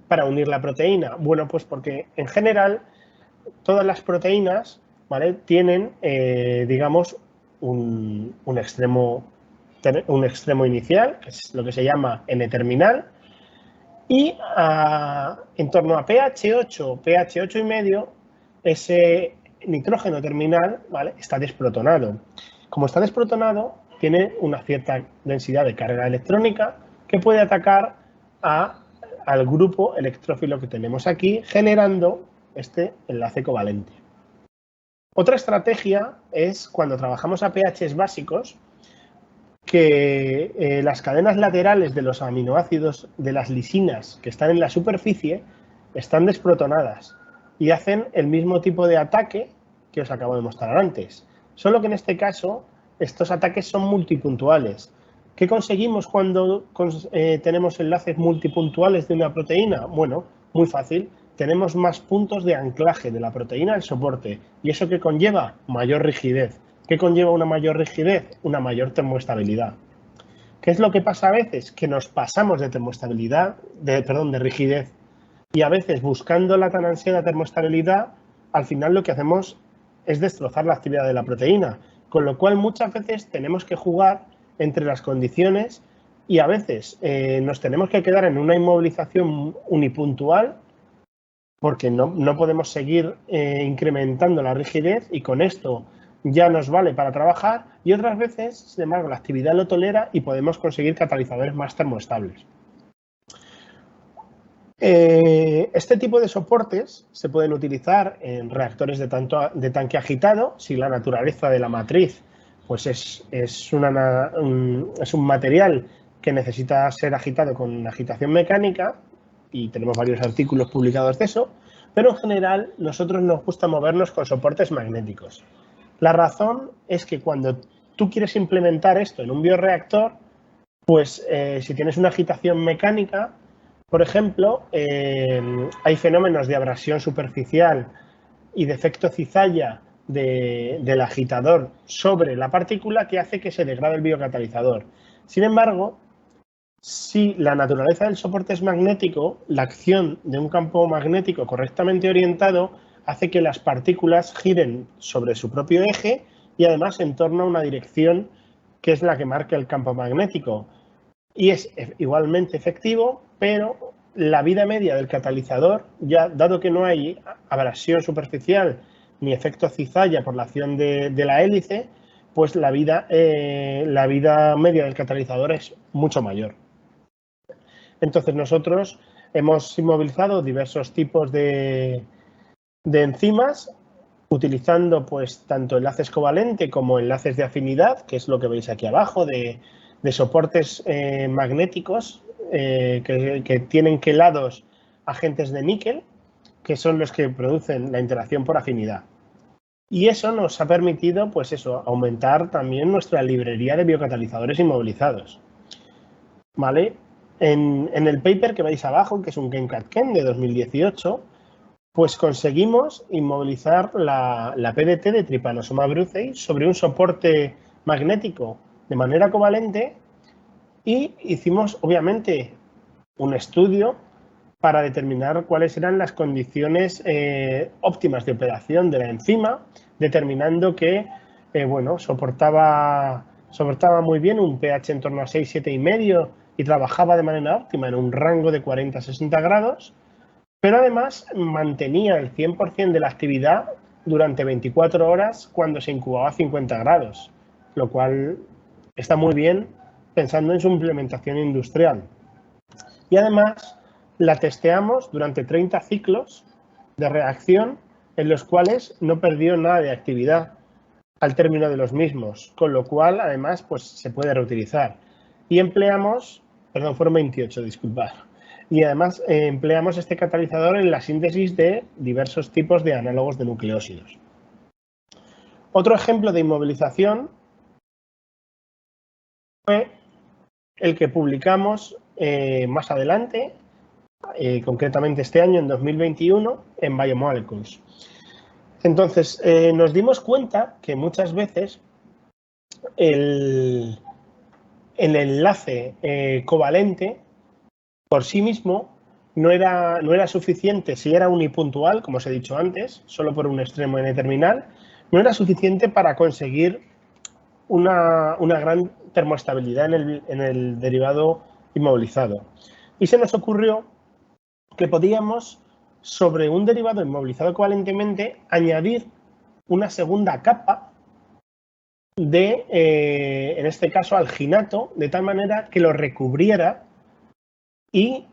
para unir la proteína? Bueno, pues porque en general todas las proteínas, ¿vale?, tienen, digamos, un extremo inicial, que es lo que se llama N-terminal, y en torno a pH 8, pH 8,5, ese nitrógeno terminal, ¿vale?, está desprotonado. Como está desprotonado, tiene una cierta densidad de carga electrónica que puede atacar al grupo electrófilo que tenemos aquí, generando este enlace covalente. Otra estrategia es cuando trabajamos a pHs básicos, que las cadenas laterales de los aminoácidos de las lisinas que están en la superficie están desprotonadas y hacen el mismo tipo de ataque que os acabo de mostrar antes. Solo que en este caso estos ataques son multipuntuales. ¿Qué conseguimos cuando tenemos enlaces multipuntuales de una proteína? Bueno, muy fácil. Tenemos más puntos de anclaje de la proteína al soporte. ¿Y eso qué conlleva? Mayor rigidez. ¿Qué conlleva una mayor rigidez? Una mayor termoestabilidad. ¿Qué es lo que pasa a veces? Que nos pasamos de de rigidez. Y a veces, buscando la tan ansiada termoestabilidad, al final lo que hacemos es destrozar la actividad de la proteína. Con lo cual, muchas veces tenemos que jugar entre las condiciones y a veces nos tenemos que quedar en una inmovilización unipuntual porque no podemos seguir incrementando la rigidez y con esto ya nos vale para trabajar, y otras veces, sin embargo, la actividad lo tolera y podemos conseguir catalizadores más termoestables. Este tipo de soportes se pueden utilizar en reactores de tanque agitado si la naturaleza de la matriz pues es un material que necesita ser agitado con agitación mecánica, y tenemos varios artículos publicados de eso, pero en general nosotros nos gusta movernos con soportes magnéticos. La razón es que cuando tú quieres implementar esto en un bioreactor, pues si tienes una agitación mecánica, por ejemplo, hay fenómenos de abrasión superficial y de efecto cizalla del agitador sobre la partícula que hace que se degrade el biocatalizador. Sin embargo, si la naturaleza del soporte es magnético, la acción de un campo magnético correctamente orientado hace que las partículas giren sobre su propio eje y además en torno a una dirección que es la que marca el campo magnético. Y es igualmente efectivo, pero la vida media del catalizador, ya dado que no hay abrasión superficial ni efecto cizalla por la acción de la hélice, pues la vida media del catalizador es mucho mayor. Entonces nosotros hemos inmovilizado diversos tipos de enzimas utilizando pues tanto enlaces covalente como enlaces de afinidad, que es lo que veis aquí abajo, de soportes magnéticos que tienen quelados agentes de níquel, que son los que producen la interacción por afinidad. Y eso nos ha permitido, pues eso, aumentar también nuestra librería de biocatalizadores inmovilizados. ¿Vale? En el paper que veis abajo, que es un GenCat-Ken de 2018, pues conseguimos inmovilizar la PDT de Trypanosoma brucei sobre un soporte magnético de manera covalente y hicimos, obviamente, un estudio para determinar cuáles eran las condiciones óptimas de operación de la enzima, determinando que soportaba muy bien un pH en torno a 6, 7,5 y trabajaba de manera óptima en un rango de 40 a 60 grados, pero además mantenía el 100% de la actividad durante 24 horas cuando se incubaba a 50 grados, lo cual está muy bien pensando en su implementación industrial. Y además la testeamos durante 30 ciclos de reacción en los cuales no perdió nada de actividad al término de los mismos, con lo cual además pues se puede reutilizar. Y empleamos, fueron 28, disculpad. Y además empleamos este catalizador en la síntesis de diversos tipos de análogos de nucleósidos. Otro ejemplo de inmovilización fue el que publicamos más adelante, concretamente este año, en 2021, en Biomolecules. Entonces, nos dimos cuenta que muchas veces el enlace covalente por sí mismo no era suficiente si era unipuntual, como os he dicho antes, solo por un extremo N-terminal, no era suficiente para conseguir una gran termoestabilidad en el derivado inmovilizado. Y se nos ocurrió que podíamos, sobre un derivado inmovilizado covalentemente, añadir una segunda capa de, en este caso, alginato, de tal manera que lo recubriera y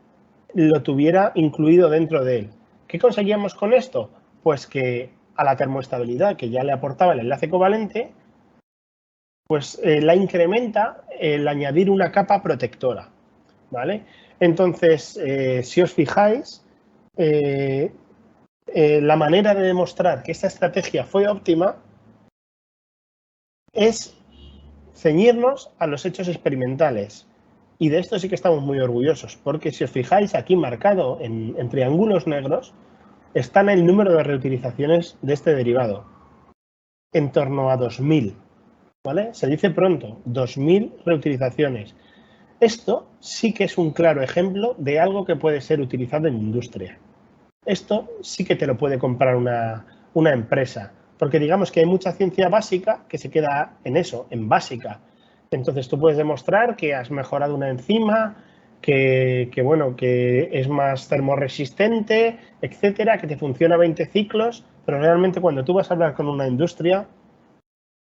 lo tuviera incluido dentro de él. ¿Qué conseguíamos con esto? Pues que a la termoestabilidad que ya le aportaba el enlace covalente, pues la incrementa el añadir una capa protectora, ¿vale? Entonces, si os fijáis, la manera de demostrar que esta estrategia fue óptima es ceñirnos a los hechos experimentales. Y de esto sí que estamos muy orgullosos, porque si os fijáis aquí marcado en triángulos negros, está el número de reutilizaciones de este derivado, en torno a 2000, ¿vale? Se dice pronto, 2000 reutilizaciones. Esto sí que es un claro ejemplo de algo que puede ser utilizado en industria. Esto sí que te lo puede comprar una empresa, porque digamos que hay mucha ciencia básica que se queda en eso, en básica. Entonces tú puedes demostrar que has mejorado una enzima, que es más termorresistente, etcétera, que te funciona 20 ciclos, pero realmente cuando tú vas a hablar con una industria,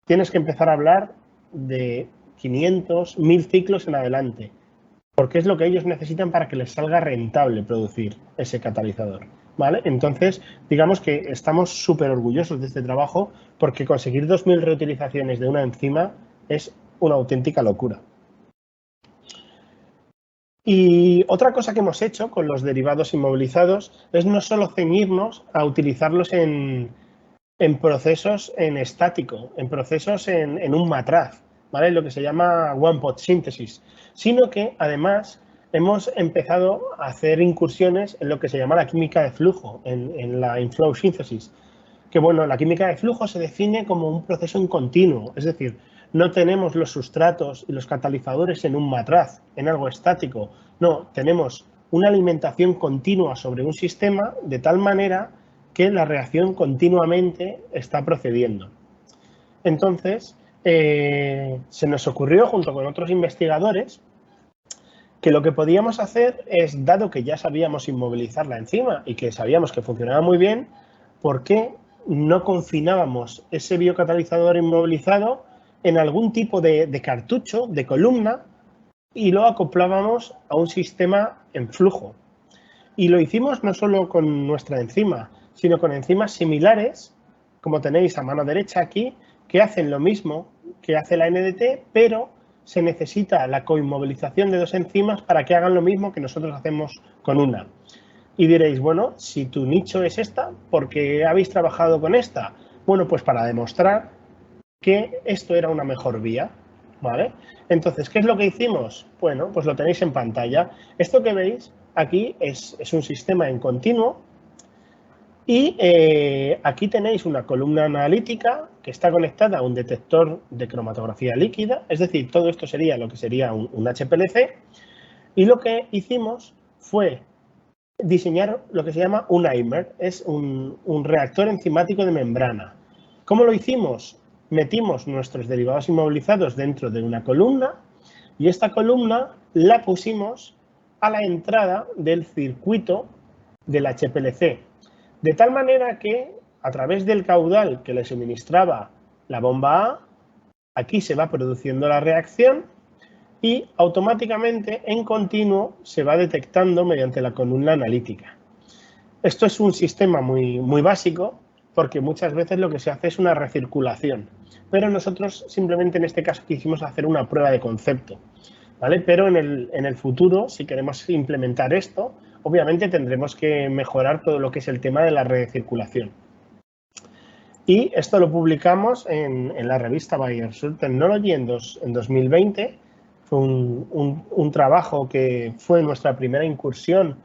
tienes que empezar a hablar de 500, 1000 ciclos en adelante, porque es lo que ellos necesitan para que les salga rentable producir ese catalizador, ¿vale? Entonces, digamos que estamos súper orgullosos de este trabajo porque conseguir 2000 reutilizaciones de una enzima es una auténtica locura. Y otra cosa que hemos hecho con los derivados inmovilizados es no solo ceñirnos a utilizarlos en procesos en estático, en procesos en un matraz, ¿vale? Lo que se llama one-pot síntesis, sino que además hemos empezado a hacer incursiones en lo que se llama la química de flujo, en la inflow síntesis, que bueno, la química de flujo se define como un proceso en continuo, es decir, no tenemos los sustratos y los catalizadores en un matraz, en algo estático, no, tenemos una alimentación continua sobre un sistema de tal manera que la reacción continuamente está procediendo. Entonces, se nos ocurrió, junto con otros investigadores, que lo que podíamos hacer es, dado que ya sabíamos inmovilizar la enzima y que sabíamos que funcionaba muy bien, ¿por qué no confinábamos ese biocatalizador inmovilizado en algún tipo de cartucho, de columna, y lo acoplábamos a un sistema en flujo? Y lo hicimos no solo con nuestra enzima, sino con enzimas similares, como tenéis a mano derecha aquí, que hacen lo mismo que hace la NDT, pero se necesita la coinmovilización de dos enzimas para que hagan lo mismo que nosotros hacemos con una. Y diréis, bueno, si tu nicho es esta, ¿por qué habéis trabajado con esta? Bueno, pues para demostrar que esto era una mejor vía, ¿vale? Entonces, ¿qué es lo que hicimos? Bueno, pues lo tenéis en pantalla. Esto que veis aquí es un sistema en continuo y aquí tenéis una columna analítica que está conectada a un detector de cromatografía líquida, es decir, todo esto sería lo que sería un HPLC, y lo que hicimos fue diseñar lo que se llama un IMER, es un reactor enzimático de membrana. ¿Cómo lo hicimos? Metimos nuestros derivados inmovilizados dentro de una columna y esta columna la pusimos a la entrada del circuito del HPLC, de tal manera que a través del caudal que le suministraba la bomba A, aquí se va produciendo la reacción y automáticamente en continuo se va detectando mediante la columna analítica. Esto es un sistema muy básico porque muchas veces lo que se hace es una recirculación, pero nosotros simplemente en este caso quisimos hacer una prueba de concepto, ¿vale? Pero en el futuro, si queremos implementar esto, obviamente tendremos que mejorar todo lo que es el tema de la recirculación. Y esto lo publicamos en la revista Bioasure Technology en 2020. Fue un trabajo que fue nuestra primera incursión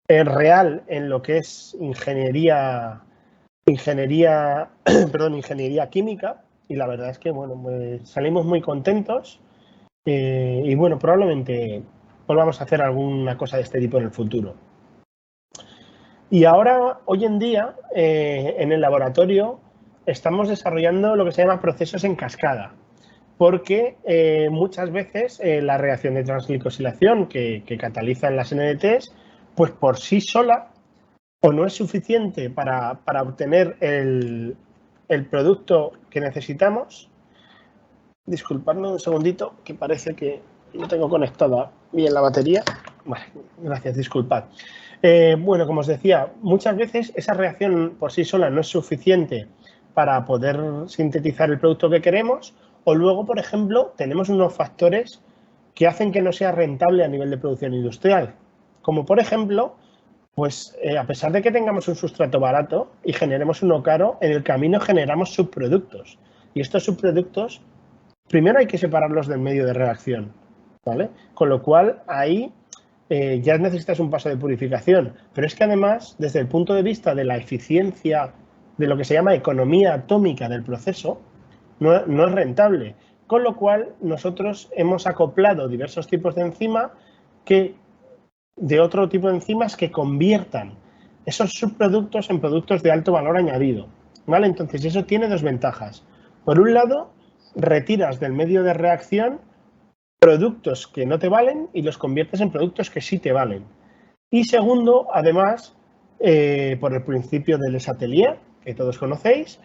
real en lo que es ingeniería química, y la verdad es que bueno, pues salimos muy contentos y bueno, probablemente volvamos a hacer alguna cosa de este tipo en el futuro. Y ahora, hoy en día, en el laboratorio estamos desarrollando lo que se llama procesos en cascada, porque muchas veces la reacción de transglicosilación que catalizan las NDTs, pues por sí sola o no es suficiente para obtener el producto que necesitamos. Disculpadme un segundito, que parece que no tengo conectada bien la batería. Vale, gracias, disculpad. Bueno, como os decía, muchas veces esa reacción por sí sola no es suficiente para poder sintetizar el producto que queremos, o luego, por ejemplo, tenemos unos factores que hacen que no sea rentable a nivel de producción industrial, como por ejemplo, pues a pesar de que tengamos un sustrato barato y generemos uno caro, en el camino generamos subproductos. Y estos subproductos, primero hay que separarlos del medio de reacción, ¿vale? Con lo cual, ahí ya necesitas un paso de purificación. Pero es que además, desde el punto de vista de la eficiencia de lo que se llama economía atómica del proceso, no es rentable. Con lo cual, nosotros hemos acoplado diversos tipos de enzima de otro tipo de enzimas que conviertan esos subproductos en productos de alto valor añadido, ¿vale? Entonces, eso tiene dos ventajas. Por un lado, retiras del medio de reacción productos que no te valen y los conviertes en productos que sí te valen. Y segundo, además, por el principio del Les Atelier, que todos conocéis,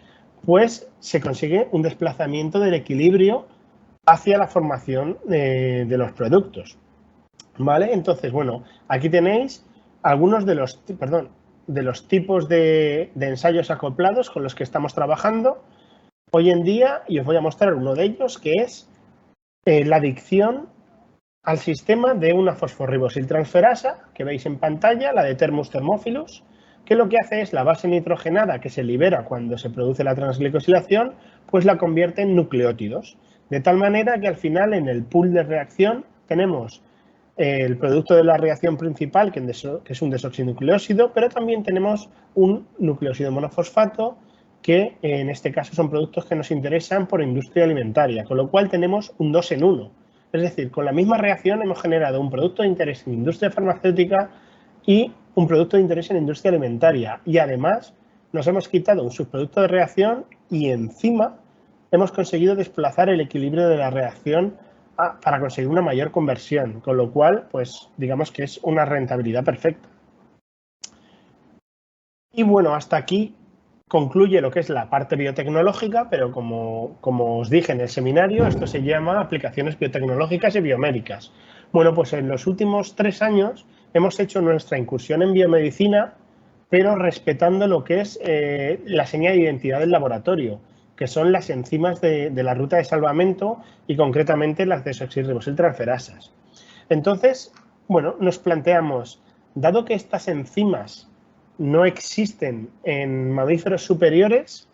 pues se consigue un desplazamiento del equilibrio hacia la formación de los productos. ¿Vale? Entonces, bueno, aquí tenéis algunos de los tipos de ensayos acoplados con los que estamos trabajando hoy en día, y os voy a mostrar uno de ellos, que es la adicción al sistema de una fosforribosiltransferasa, que veis en pantalla, la de Thermus thermophilus, que lo que hace es la base nitrogenada que se libera cuando se produce la transglicosilación, pues la convierte en nucleótidos. De tal manera que al final en el pool de reacción tenemos el producto de la reacción principal, que es un desoxinucleósido, pero también tenemos un nucleósido monofosfato, que en este caso son productos que nos interesan por industria alimentaria, con lo cual tenemos un 2 en 1. Es decir, con la misma reacción hemos generado un producto de interés en industria farmacéutica y un producto de interés en industria alimentaria. Y además nos hemos quitado un subproducto de reacción y encima hemos conseguido desplazar el equilibrio de la reacción para conseguir una mayor conversión, con lo cual, pues digamos que es una rentabilidad perfecta. Y bueno, hasta aquí concluye lo que es la parte biotecnológica, pero como os dije en el seminario, esto se llama aplicaciones biotecnológicas y biomédicas. Bueno, pues en los últimos 3 años hemos hecho nuestra incursión en biomedicina, pero respetando lo que es la señal de identidad del laboratorio, que son las enzimas de la ruta de salvamento y concretamente las desoxirribosiltransferasas. Entonces, bueno, nos planteamos, dado que estas enzimas no existen en mamíferos superiores,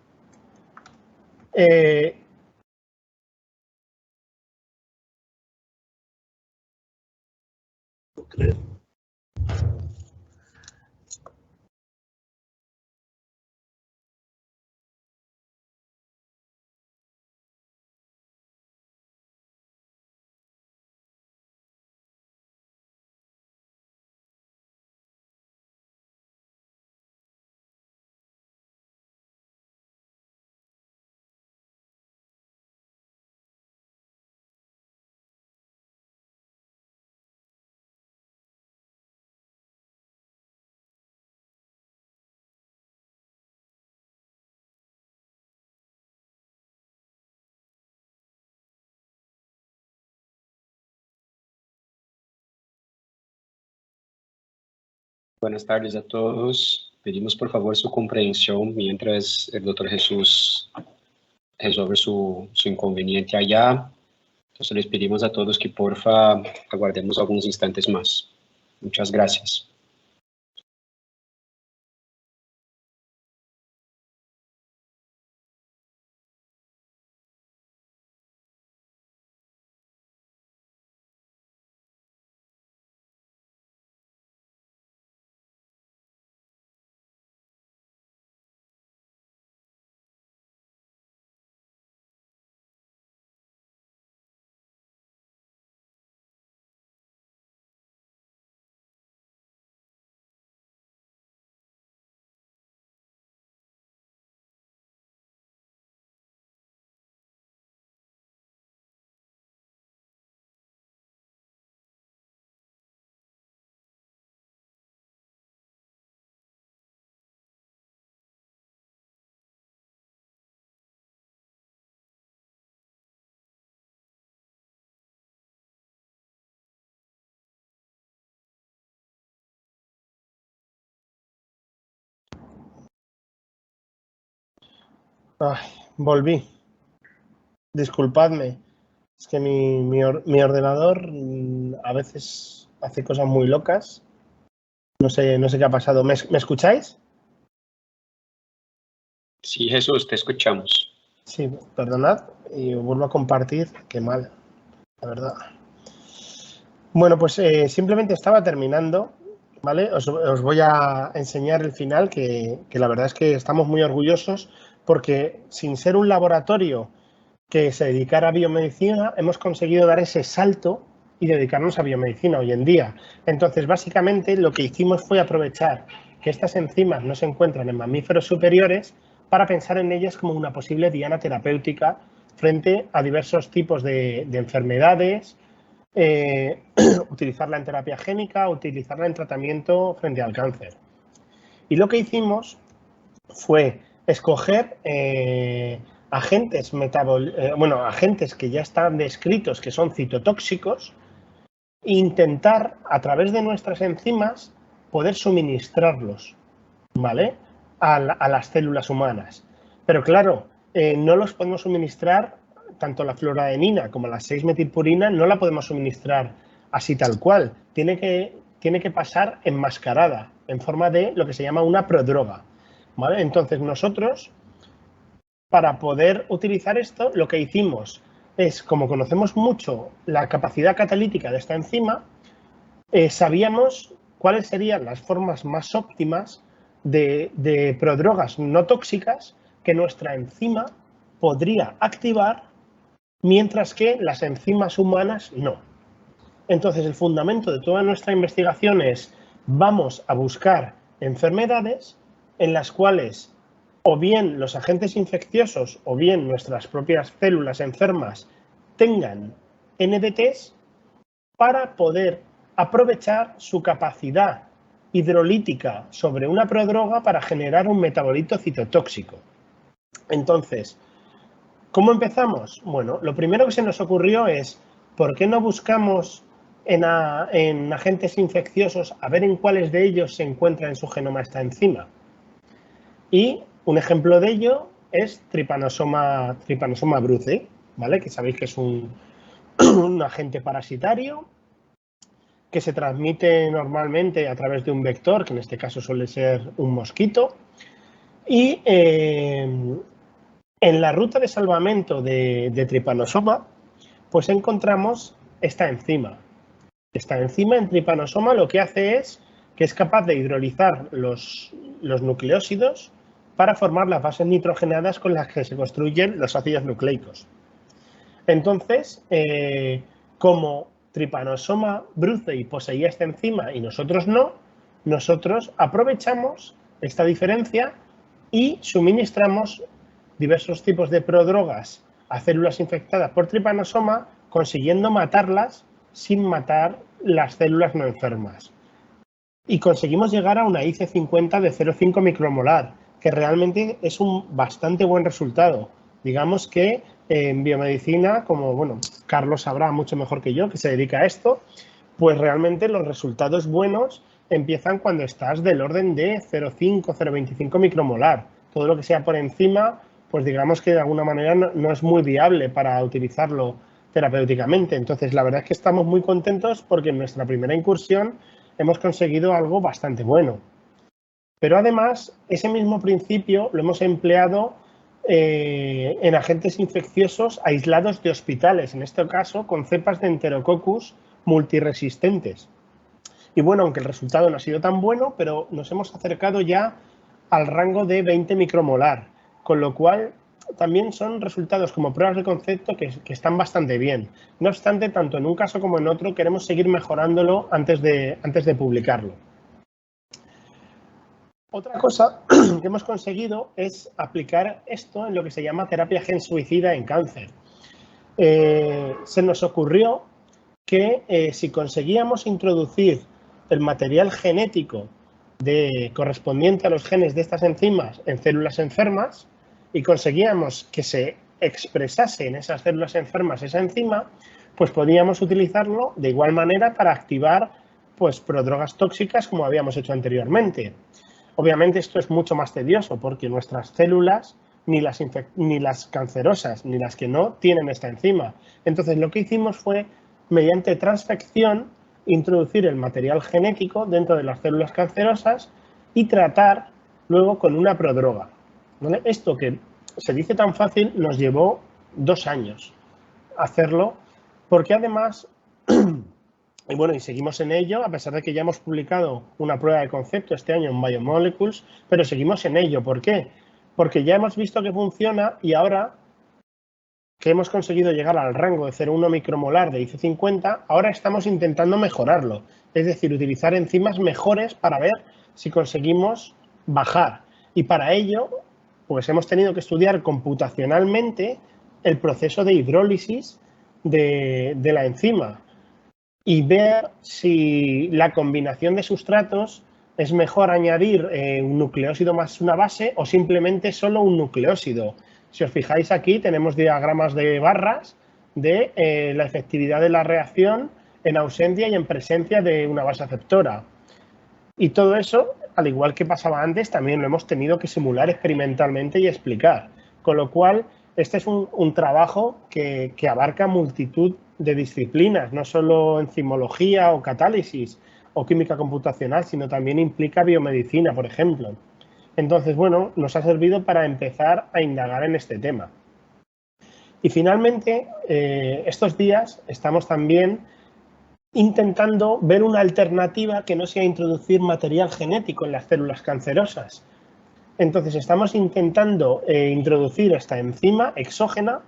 eh, Buenas tardes a todos. Pedimos por favor su comprensión mientras el doctor Jesús resolve su inconveniente allá. Entonces les pedimos a todos que porfa aguardemos algunos instantes más. Muchas gracias. Ay, volví. Disculpadme. Es que mi ordenador a veces hace cosas muy locas. No sé qué ha pasado. ¿Me escucháis? Sí, Jesús, te escuchamos. Sí, perdonad. Y vuelvo a compartir. Qué mal, la verdad. Bueno, pues simplemente estaba terminando, ¿vale? Os voy a enseñar el final, que la verdad es que estamos muy orgullosos porque sin ser un laboratorio que se dedicara a biomedicina, hemos conseguido dar ese salto y dedicarnos a biomedicina hoy en día. Entonces, básicamente, lo que hicimos fue aprovechar que estas enzimas no se encuentran en mamíferos superiores para pensar en ellas como una posible diana terapéutica frente a diversos tipos de enfermedades, utilizarla en terapia génica, utilizarla en tratamiento frente al cáncer. Y lo que hicimos fue escoger agentes que ya están descritos, que son citotóxicos, e intentar, a través de nuestras enzimas, poder suministrarlos, ¿vale?, a las células humanas. Pero claro, no los podemos suministrar, tanto la fluoradenina como la 6-metilpurina, no la podemos suministrar así tal cual. Tiene que pasar enmascarada, en forma de lo que se llama una prodroga, ¿vale? Entonces nosotros, para poder utilizar esto, lo que hicimos es, como conocemos mucho la capacidad catalítica de esta enzima, sabíamos cuáles serían las formas más óptimas de prodrogas no tóxicas que nuestra enzima podría activar, mientras que las enzimas humanas no. Entonces, el fundamento de toda nuestra investigación es: vamos a buscar enfermedades en las cuales o bien los agentes infecciosos o bien nuestras propias células enfermas tengan NDTs, para poder aprovechar su capacidad hidrolítica sobre una prodroga para generar un metabolito citotóxico. Entonces, ¿cómo empezamos? Bueno, lo primero que se nos ocurrió es: ¿por qué no buscamos en agentes infecciosos a ver en cuáles de ellos se encuentra en su genoma esta enzima? Y un ejemplo de ello es Trypanosoma brucei, ¿vale? Que sabéis que es un agente parasitario que se transmite normalmente a través de un vector, que en este caso suele ser un mosquito. Y en la ruta de salvamento de Trypanosoma, pues encontramos esta enzima. Esta enzima en Trypanosoma lo que hace es que es capaz de hidrolizar los nucleósidos para formar las bases nitrogenadas con las que se construyen los ácidos nucleicos. Entonces, como Trypanosoma brucei poseía esta enzima y nosotros no, nosotros aprovechamos esta diferencia y suministramos diversos tipos de prodrogas a células infectadas por Trypanosoma, consiguiendo matarlas sin matar las células no enfermas. Y conseguimos llegar a una IC50 de 0,5 micromolar, que realmente es un bastante buen resultado. Digamos que en biomedicina, como bueno, Carlos sabrá mucho mejor que yo, que se dedica a esto, pues realmente los resultados buenos empiezan cuando estás del orden de 0,5, 0,25 micromolar. Todo lo que sea por encima, pues digamos que de alguna manera no es muy viable para utilizarlo terapéuticamente. Entonces, la verdad es que estamos muy contentos porque en nuestra primera incursión hemos conseguido algo bastante bueno. Pero además, ese mismo principio lo hemos empleado en agentes infecciosos aislados de hospitales, en este caso con cepas de Enterococcus multiresistentes. Y bueno, aunque el resultado no ha sido tan bueno, pero nos hemos acercado ya al rango de 20 micromolar, con lo cual también son resultados como pruebas de concepto que están bastante bien. No obstante, tanto en un caso como en otro, queremos seguir mejorándolo antes de publicarlo. Otra cosa que hemos conseguido es aplicar esto en lo que se llama terapia gen suicida en cáncer. Se nos ocurrió que si conseguíamos introducir el material genético correspondiente a los genes de estas enzimas en células enfermas y conseguíamos que se expresase en esas células enfermas esa enzima, pues podíamos utilizarlo de igual manera para activar pues prodrogas tóxicas como habíamos hecho anteriormente. Obviamente esto es mucho más tedioso porque nuestras células ni las cancerosas, ni las que no tienen esta enzima. Entonces, lo que hicimos fue, mediante transfección, introducir el material genético dentro de las células cancerosas y tratar luego con una prodroga, ¿vale? Esto que se dice tan fácil nos llevó 2 años hacerlo, porque además, y bueno, y seguimos en ello, a pesar de que ya hemos publicado una prueba de concepto este año en Biomolecules, pero seguimos en ello. ¿Por qué? Porque ya hemos visto que funciona y ahora que hemos conseguido llegar al rango de 0,1 micromolar de IC50, ahora estamos intentando mejorarlo, es decir, utilizar enzimas mejores para ver si conseguimos bajar. Y para ello, pues hemos tenido que estudiar computacionalmente el proceso de hidrólisis de la enzima y ver si la combinación de sustratos es mejor añadir un nucleósido más una base o simplemente solo un nucleósido. Si os fijáis aquí tenemos diagramas de barras de la efectividad de la reacción en ausencia y en presencia de una base aceptora. Y todo eso, al igual que pasaba antes, también lo hemos tenido que simular experimentalmente y explicar. Con lo cual, este es un trabajo que abarca multitud de disciplinas, no solo enzimología o catálisis o química computacional, sino también implica biomedicina, por ejemplo. Entonces, bueno, nos ha servido para empezar a indagar en este tema. Y finalmente, estos días estamos también intentando ver una alternativa que no sea introducir material genético en las células cancerosas. Entonces, estamos intentando introducir esta enzima exógena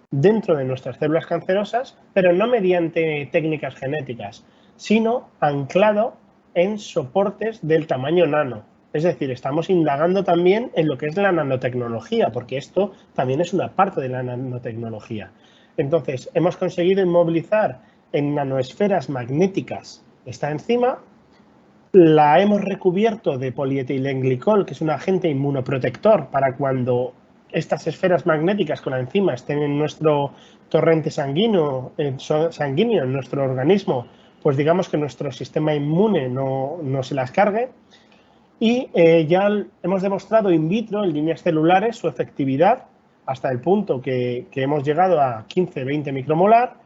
dentro de nuestras células cancerosas, pero no mediante técnicas genéticas, sino anclado en soportes del tamaño nano. Es decir, estamos indagando también en lo que es la nanotecnología, porque esto también es una parte de la nanotecnología. Entonces, hemos conseguido inmovilizar en nanoesferas magnéticas esta enzima, la hemos recubierto de polietilenglicol, que es un agente inmunoprotector para cuando estas esferas magnéticas con la enzima estén en nuestro torrente sanguíneo, en nuestro organismo, pues digamos que nuestro sistema inmune no se las cargue. Y ya hemos demostrado in vitro, en líneas celulares, su efectividad hasta el punto que hemos llegado a 15-20 micromolar.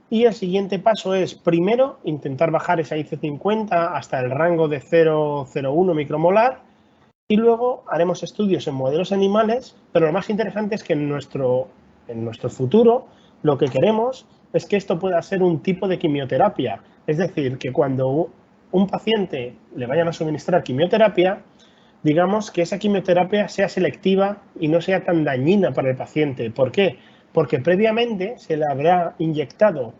Y el siguiente paso es, primero, intentar bajar esa IC50 hasta el rango de 0,01 micromolar y luego haremos estudios en modelos animales, pero lo más interesante es que en nuestro futuro lo que queremos es que esto pueda ser un tipo de quimioterapia. Es decir, que cuando un paciente le vayan a suministrar quimioterapia, digamos que esa quimioterapia sea selectiva y no sea tan dañina para el paciente. ¿Por qué? Porque previamente se le habrá inyectado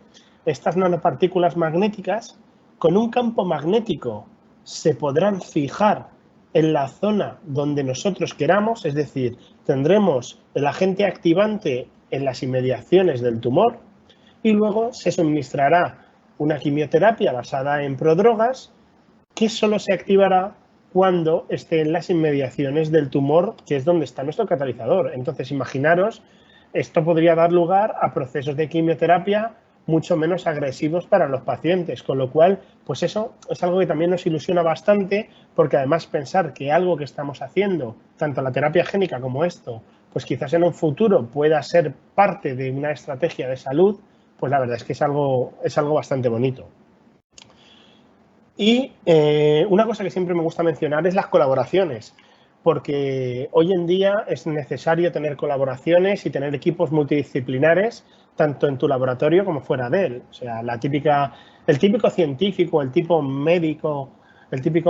estas nanopartículas magnéticas con un campo magnético. Se podrán fijar en la zona donde nosotros queramos, es decir, tendremos el agente activante en las inmediaciones del tumor y luego se suministrará una quimioterapia basada en prodrogas que solo se activará cuando esté en las inmediaciones del tumor, que es donde está nuestro catalizador. Entonces, imaginaros, esto podría dar lugar a procesos de quimioterapia mucho menos agresivos para los pacientes, con lo cual, pues eso es algo que también nos ilusiona bastante, porque además pensar que algo que estamos haciendo, tanto la terapia génica como esto, pues quizás en un futuro pueda ser parte de una estrategia de salud, pues la verdad es que es algo bastante bonito. Y una cosa que siempre me gusta mencionar es las colaboraciones, porque hoy en día es necesario tener colaboraciones y tener equipos multidisciplinares, tanto en tu laboratorio como fuera de él. O sea, el típico científico, el típico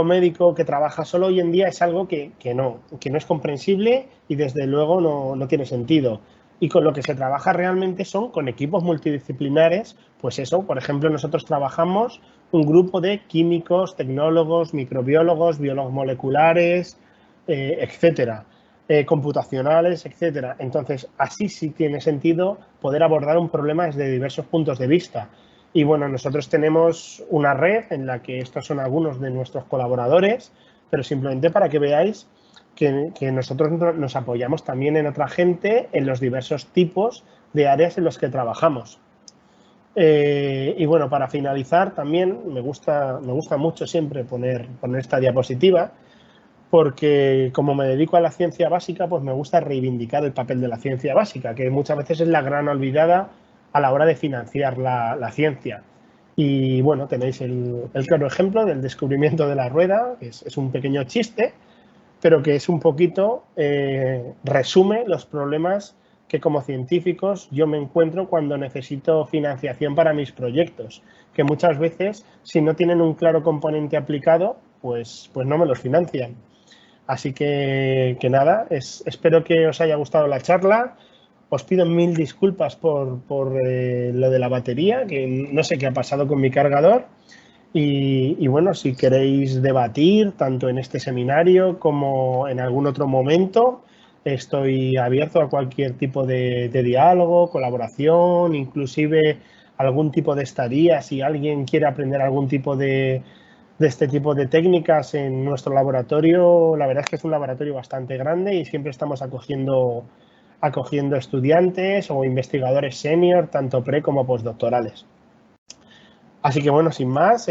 médico que trabaja solo hoy en día es algo que no es comprensible y desde luego no tiene sentido. Y con lo que se trabaja realmente son con equipos multidisciplinares, pues eso, por ejemplo, nosotros trabajamos un grupo de químicos, tecnólogos, microbiólogos, biólogos moleculares, etcétera, computacionales, etcétera. Entonces, así sí tiene sentido poder abordar un problema desde diversos puntos de vista. Y bueno, nosotros tenemos una red en la que estos son algunos de nuestros colaboradores, pero simplemente para que veáis que nosotros nos apoyamos también en otra gente en los diversos tipos de áreas en los que trabajamos. Y bueno, para finalizar también me gusta mucho siempre poner esta diapositiva, porque como me dedico a la ciencia básica, pues me gusta reivindicar el papel de la ciencia básica, que muchas veces es la gran olvidada a la hora de financiar la ciencia. Y bueno, tenéis el claro ejemplo del descubrimiento de la rueda, que es un pequeño chiste, pero que es un poquito, resume los problemas que como científicos yo me encuentro cuando necesito financiación para mis proyectos, que muchas veces, si no tienen un claro componente aplicado, pues no me los financian. Así que nada, espero que os haya gustado la charla. Os pido 1000 disculpas por lo de la batería, que no sé qué ha pasado con mi cargador. Y bueno, si queréis debatir, tanto en este seminario como en algún otro momento, estoy abierto a cualquier tipo de diálogo, colaboración, inclusive algún tipo de estadía. Si alguien quiere aprender algún tipo de este tipo de técnicas en nuestro laboratorio, la verdad es que es un laboratorio bastante grande y siempre estamos acogiendo estudiantes o investigadores senior, tanto pre como postdoctorales. Así que bueno, sin más,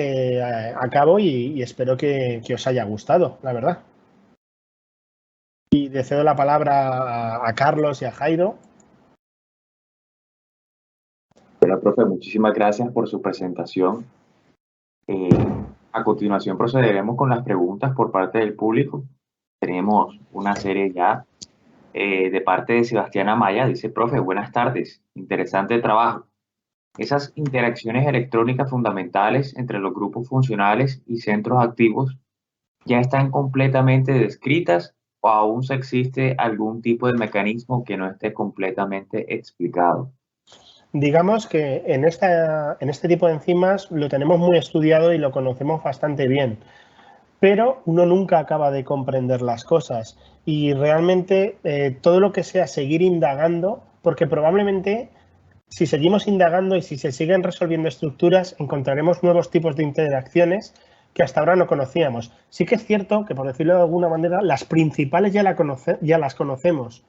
acabo y espero que os haya gustado, la verdad. Y le cedo la palabra a Carlos y a Jairo. Hola, profe, muchísimas gracias por su presentación. Eh, a continuación procederemos con las preguntas por parte del público. Tenemos una serie ya de parte de Sebastián Amaya. Dice, profe, buenas tardes, interesante trabajo. Esas interacciones electrónicas fundamentales entre los grupos funcionales y centros activos ya están completamente descritas o aún se existe algún tipo de mecanismo que no esté completamente explicado. Digamos que en este tipo de enzimas lo tenemos muy estudiado y lo conocemos bastante bien, pero uno nunca acaba de comprender las cosas y realmente todo lo que sea seguir indagando, porque probablemente si seguimos indagando y si se siguen resolviendo estructuras, encontraremos nuevos tipos de interacciones que hasta ahora no conocíamos. Sí que es cierto que, por decirlo de alguna manera, las principales ya las conocemos,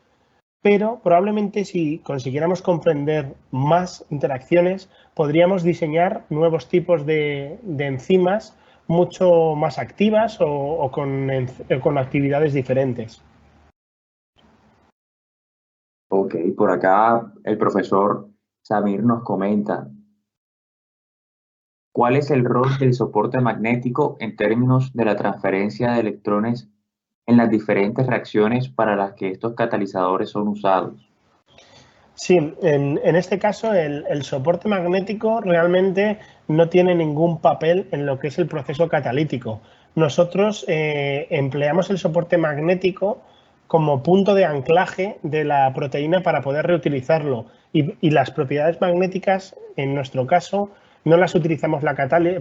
pero probablemente si consiguiéramos comprender más interacciones, podríamos diseñar nuevos tipos de enzimas mucho más activas o con actividades diferentes. Ok, por acá el profesor Samir nos comenta, ¿cuál es el rol del soporte magnético en términos de la transferencia de electrones en las diferentes reacciones para las que estos catalizadores son usados? Sí, en este caso el soporte magnético realmente no tiene ningún papel en lo que es el proceso catalítico. Nosotros empleamos el soporte magnético como punto de anclaje de la proteína para poder reutilizarlo y las propiedades magnéticas, en nuestro caso, no las utilizamos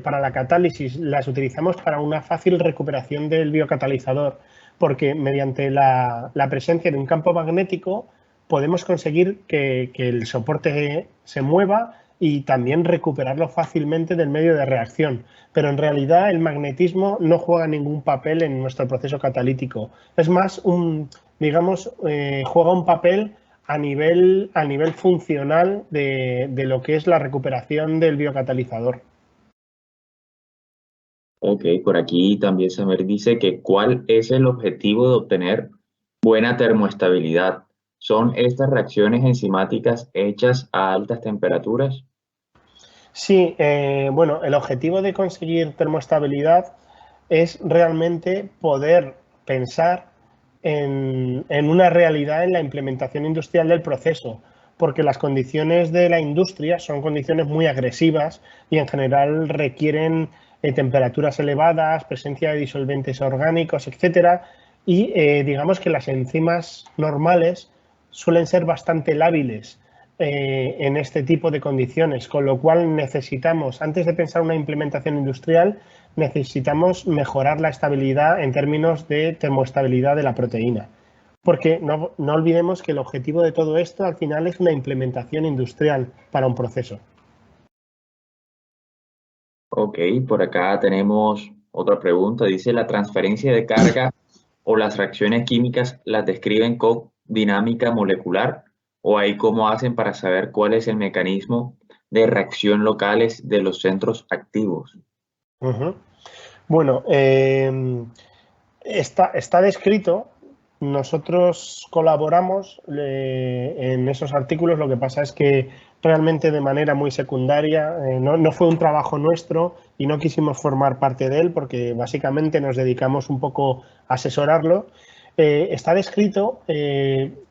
para la catálisis, las utilizamos para una fácil recuperación del biocatalizador, porque mediante la presencia de un campo magnético podemos conseguir que el soporte se mueva y también recuperarlo fácilmente del medio de reacción. Pero en realidad el magnetismo no juega ningún papel en nuestro proceso catalítico. Es más, juega un papel a nivel funcional de lo que es la recuperación del biocatalizador. Ok, por aquí también Samir dice que ¿cuál es el objetivo de obtener buena termoestabilidad? ¿Son estas reacciones enzimáticas hechas a altas temperaturas? Sí, bueno, el objetivo de conseguir termoestabilidad es realmente poder pensar en una realidad en la implementación industrial del proceso, porque las condiciones de la industria son condiciones muy agresivas y en general requieren temperaturas elevadas, presencia de disolventes orgánicos, etcétera, y digamos que las enzimas normales suelen ser bastante lábiles en este tipo de condiciones, con lo cual necesitamos, antes de pensar una implementación industrial, necesitamos mejorar la estabilidad en términos de termoestabilidad de la proteína. Porque no olvidemos que el objetivo de todo esto al final es una implementación industrial para un proceso. Ok, por acá tenemos otra pregunta. Dice, ¿la transferencia de carga o las reacciones químicas las describen con dinámica molecular? ¿O ahí cómo hacen para saber cuál es el mecanismo de reacción locales de los centros activos? Uh-huh. Bueno, Está descrito. Nosotros colaboramos en esos artículos, lo que pasa es que realmente de manera muy secundaria, no fue un trabajo nuestro y no quisimos formar parte de él porque básicamente nos dedicamos un poco a asesorarlo. Está descrito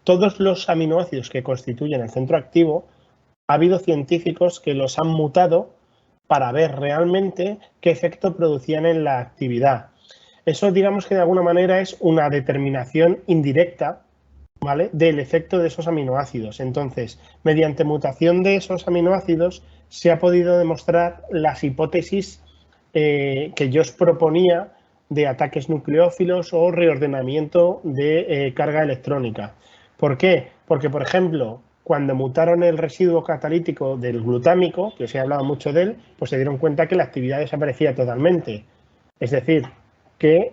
todos los aminoácidos que constituyen el centro activo. Ha habido científicos que los han mutado para ver realmente qué efecto producían en la actividad. Eso, digamos que de alguna manera es una determinación indirecta, ¿vale?, del efecto de esos aminoácidos. Entonces, mediante mutación de esos aminoácidos se ha podido demostrar las hipótesis que yo os proponía de ataques nucleófilos o reordenamiento de carga electrónica. ¿Por qué? Porque, por ejemplo, cuando mutaron el residuo catalítico del glutámico, que os he hablado mucho de él, pues se dieron cuenta que la actividad desaparecía totalmente. Es decir, que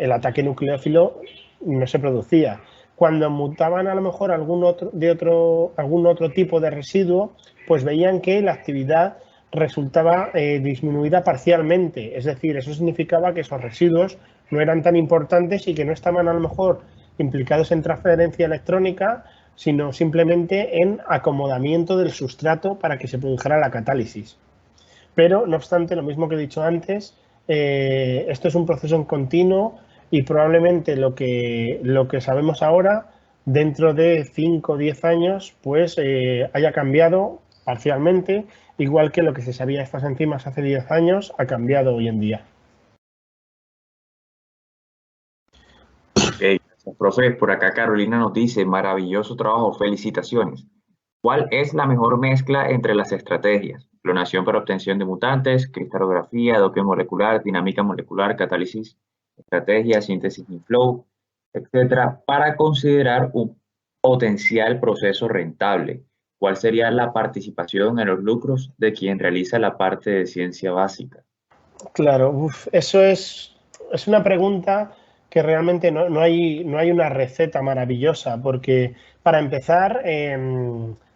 el ataque nucleófilo no se producía. Cuando mutaban a lo mejor algún otro tipo de residuo, pues veían que la actividad resultaba disminuida parcialmente. Es decir, eso significaba que esos residuos no eran tan importantes y que no estaban a lo mejor implicados en transferencia electrónica, sino simplemente en acomodamiento del sustrato para que se produjera la catálisis. Pero, no obstante, lo mismo que he dicho antes, esto es un proceso en continuo y probablemente lo que sabemos ahora, dentro de 5 o 10 años, pues haya cambiado parcialmente, igual que lo que se sabía de estas enzimas hace 10 años ha cambiado hoy en día. Ok, gracias, profe. Por acá Carolina nos dice, maravilloso trabajo, felicitaciones. ¿Cuál es la mejor mezcla entre las estrategias? Clonación para obtención de mutantes, cristalografía, doppler molecular, dinámica molecular, catálisis, estrategia, síntesis in flow, etcétera, para considerar un potencial proceso rentable. ¿Cuál sería la participación en los lucros de quien realiza la parte de ciencia básica? Claro, eso es una pregunta que realmente no hay una receta maravillosa, porque para empezar,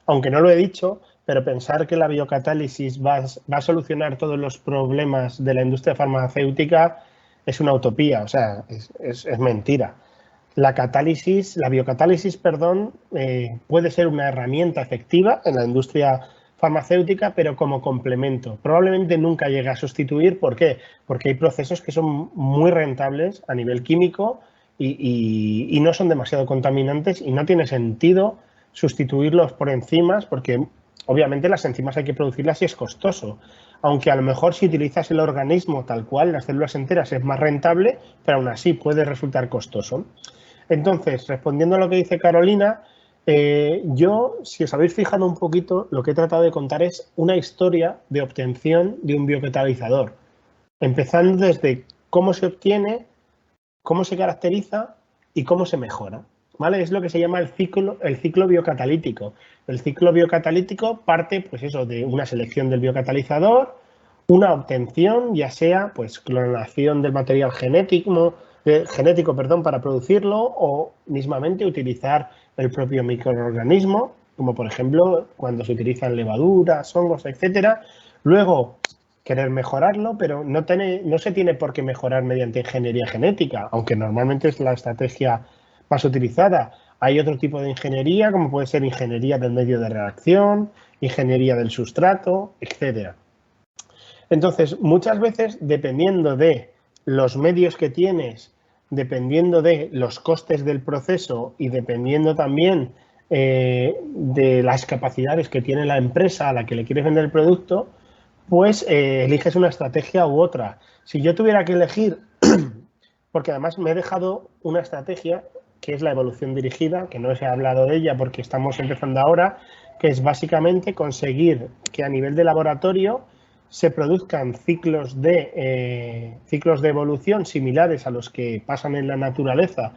aunque no lo he dicho, pero pensar que la biocatálisis va a solucionar todos los problemas de la industria farmacéutica es una utopía, o sea, es mentira. La biocatálisis, perdón, puede ser una herramienta efectiva en la industria farmacéutica, pero como complemento. Probablemente nunca llegue a sustituir. ¿Por qué? Porque hay procesos que son muy rentables a nivel químico y no son demasiado contaminantes y no tiene sentido sustituirlos por enzimas porque obviamente las enzimas hay que producirlas y es costoso. Aunque a lo mejor si utilizas el organismo tal cual, las células enteras, es más rentable, pero aún así puede resultar costoso. Entonces, respondiendo a lo que dice Carolina, yo, si os habéis fijado un poquito, lo que he tratado de contar es una historia de obtención de un biocatalizador, empezando desde cómo se obtiene, cómo se caracteriza y cómo se mejora. ¿Vale? Es lo que se llama el ciclo biocatalítico. El ciclo biocatalítico parte, pues eso, de una selección del biocatalizador, una obtención, ya sea pues clonación del material genético, para producirlo o mismamente utilizar el propio microorganismo, como por ejemplo cuando se utilizan levaduras, hongos, etcétera. Luego, querer mejorarlo, pero no se tiene por qué mejorar mediante ingeniería genética, aunque normalmente es la estrategia más utilizada. Hay otro tipo de ingeniería, como puede ser ingeniería del medio de reacción, ingeniería del sustrato, etcétera. Entonces, muchas veces, dependiendo de los medios que tienes, dependiendo de los costes del proceso y dependiendo también de las capacidades que tiene la empresa a la que le quieres vender el producto, pues eliges una estrategia u otra. Si yo tuviera que elegir, porque además me he dejado una estrategia que es la evolución dirigida, que no os he hablado de ella porque estamos empezando ahora, que es básicamente conseguir que a nivel de laboratorio se produzcan ciclos de evolución similares a los que pasan en la naturaleza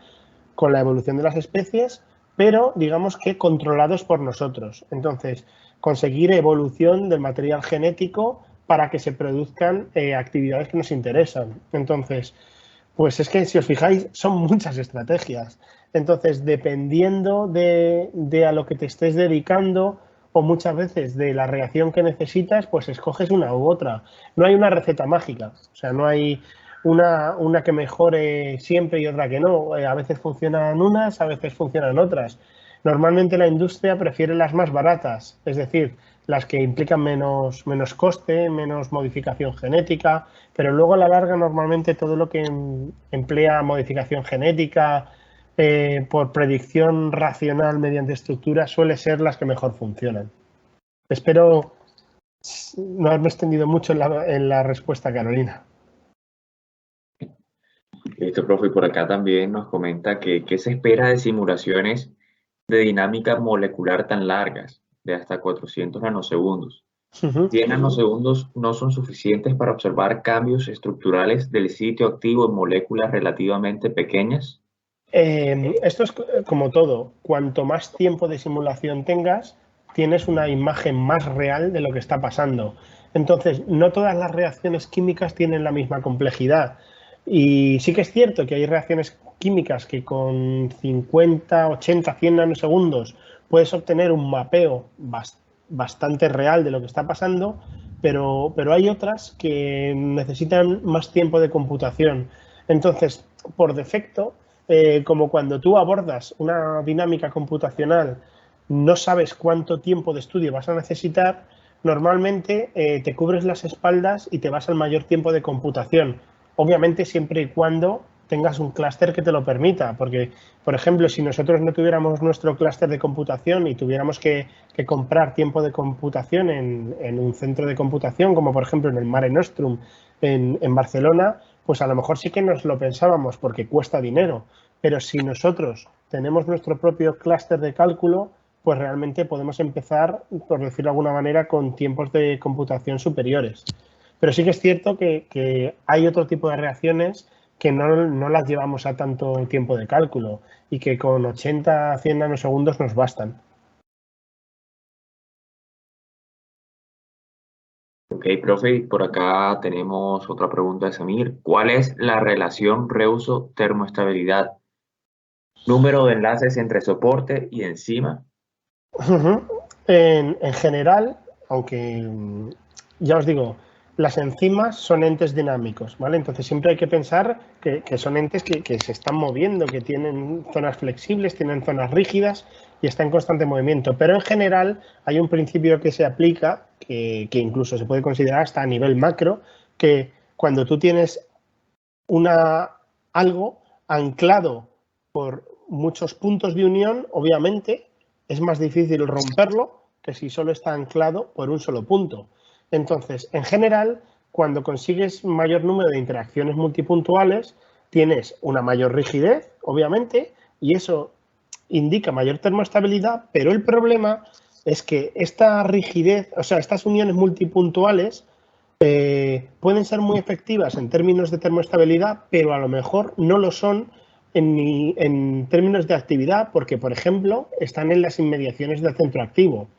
con la evolución de las especies, pero digamos que controlados por nosotros. Entonces, conseguir evolución del material genético para que se produzcan actividades que nos interesan. Entonces, pues es que si os fijáis, son muchas estrategias. Entonces, dependiendo de a lo que te estés dedicando o muchas veces de la reacción que necesitas, pues escoges una u otra. No hay una receta mágica. O sea, no hay una que mejore siempre y otra que no. A veces funcionan unas, a veces funcionan otras. Normalmente la industria prefiere las más baratas, es decir, las que implican menos coste, menos modificación genética, pero luego a la larga normalmente todo lo que emplea modificación genética por predicción racional mediante estructuras suele ser las que mejor funcionan. Espero no haberme extendido mucho en la respuesta, Carolina. Listo, profe, y por acá también nos comenta que qué se espera de simulaciones de dinámica molecular tan largas, de hasta 400 nanosegundos. 100 nanosegundos no son suficientes para observar cambios estructurales del sitio activo en moléculas relativamente pequeñas. Esto es como todo. Cuanto más tiempo de simulación tengas, tienes una imagen más real de lo que está pasando. Entonces, no todas las reacciones químicas tienen la misma complejidad. Y sí que es cierto que hay reacciones químicas que con 50, 80, 100 nanosegundos puedes obtener un mapeo bastante real de lo que está pasando, pero hay otras que necesitan más tiempo de computación. Entonces, por defecto, como cuando tú abordas una dinámica computacional, no sabes cuánto tiempo de estudio vas a necesitar, normalmente te cubres las espaldas y te vas al mayor tiempo de computación. Obviamente siempre y cuando tengas un clúster que te lo permita, porque, por ejemplo, si nosotros no tuviéramos nuestro clúster de computación y tuviéramos que comprar tiempo de computación en un centro de computación, como por ejemplo en el Mare Nostrum en Barcelona, pues a lo mejor sí que nos lo pensábamos porque cuesta dinero, pero si nosotros tenemos nuestro propio clúster de cálculo, pues realmente podemos empezar, por decirlo de alguna manera, con tiempos de computación superiores. Pero sí que es cierto que hay otro tipo de reacciones que no las llevamos a tanto tiempo de cálculo y que con 80 a 100 nanosegundos nos bastan. Ok, profe, por acá tenemos otra pregunta de Samir. ¿Cuál es la relación reuso-termoestabilidad? Número de enlaces entre soporte y enzima. En general, aunque ya os digo, las enzimas son entes dinámicos, ¿vale? Entonces siempre hay que pensar que son entes que se están moviendo, que tienen zonas flexibles, tienen zonas rígidas y está en constante movimiento. Pero en general hay un principio que se aplica, que incluso se puede considerar hasta a nivel macro, que cuando tú tienes algo anclado por muchos puntos de unión, obviamente es más difícil romperlo que si solo está anclado por un solo punto. Entonces, en general, cuando consigues mayor número de interacciones multipuntuales, tienes una mayor rigidez, obviamente, y eso indica mayor termoestabilidad, pero el problema es que esta rigidez, o sea, estas uniones multipuntuales pueden ser muy efectivas en términos de termoestabilidad, pero a lo mejor no lo son en términos de actividad, porque, por ejemplo, están en las inmediaciones del centro activo.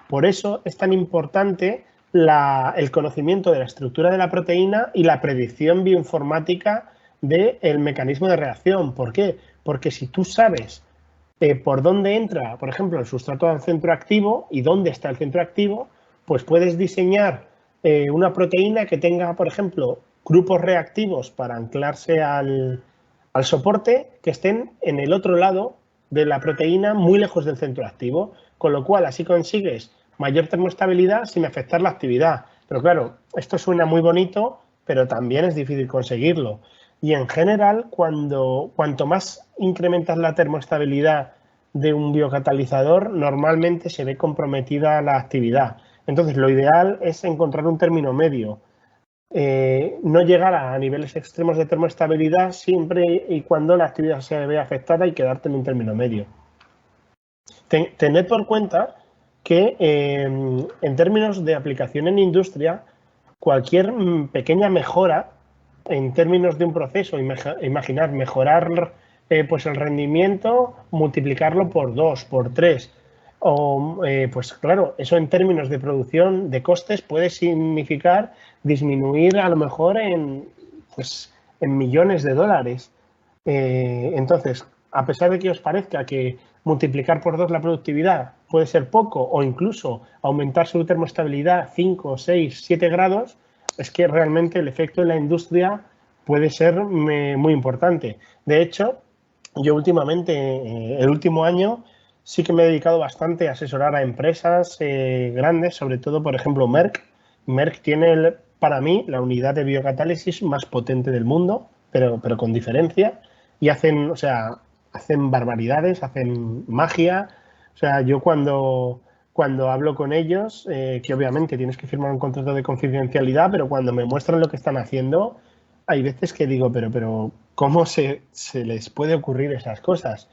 Por eso es tan importante el conocimiento de la estructura de la proteína y la predicción bioinformática del mecanismo de reacción. ¿Por qué? Porque si tú sabes por dónde entra, por ejemplo, el sustrato al centro activo y dónde está el centro activo, pues puedes diseñar una proteína que tenga, por ejemplo, grupos reactivos para anclarse al soporte que estén en el otro lado de la proteína muy lejos del centro activo, con lo cual así consigues mayor termoestabilidad sin afectar la actividad. Pero claro, esto suena muy bonito, pero también es difícil conseguirlo. Y en general, cuanto más incrementas la termoestabilidad de un biocatalizador, normalmente se ve comprometida la actividad. Entonces, lo ideal es encontrar un término medio. No llegar a niveles extremos de termoestabilidad siempre y cuando la actividad se vea afectada y quedarte en un término medio. Tened por cuenta que en términos de aplicación en industria, cualquier pequeña mejora en términos de un proceso, imaginar mejorar pues el rendimiento, multiplicarlo por 2, por 3, o pues claro, eso en términos de producción, de costes, puede significar disminuir a lo mejor en millones de dólares. Entonces, a pesar de que os parezca que multiplicar por 2 la productividad puede ser poco o incluso aumentar su termoestabilidad 5, 6, 7 grados, es que realmente el efecto en la industria puede ser muy importante. De hecho, yo últimamente, el último año, sí que me he dedicado bastante a asesorar a empresas grandes, sobre todo, por ejemplo, Merck. Merck tiene, para mí, la unidad de biocatálisis más potente del mundo, pero con diferencia, y hacen, o sea, hacen barbaridades, hacen magia. O sea, yo cuando hablo con ellos, que obviamente tienes que firmar un contrato de confidencialidad, pero cuando me muestran lo que están haciendo, hay veces que digo, pero ¿cómo se les puede ocurrir esas cosas?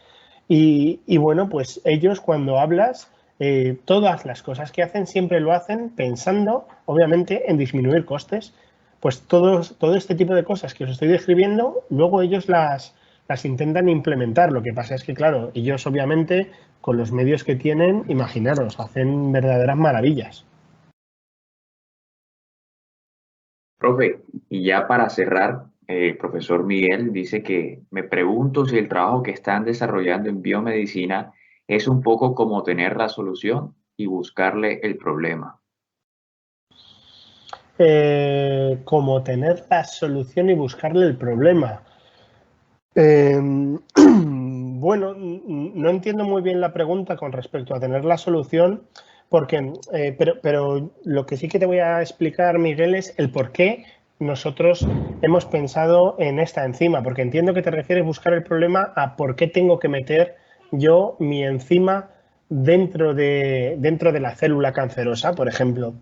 Y bueno, pues ellos cuando hablas, todas las cosas que hacen siempre lo hacen pensando, obviamente, en disminuir costes. Pues todo este tipo de cosas que os estoy describiendo, luego ellos las intentan implementar. Lo que pasa es que, claro, ellos obviamente, con los medios que tienen, imaginaros, hacen verdaderas maravillas. Profe, y ya para cerrar, el profesor Miguel dice que me pregunto si el trabajo que están desarrollando en biomedicina es un poco como tener la solución y buscarle el problema. Como tener la solución y buscarle el problema. Bueno, no entiendo muy bien la pregunta con respecto a tener la solución, porque, pero lo que sí que te voy a explicar, Miguel, es el por qué nosotros hemos pensado en esta enzima, porque entiendo que te refieres buscar el problema a por qué tengo que meter yo mi enzima dentro de la célula cancerosa, por ejemplo.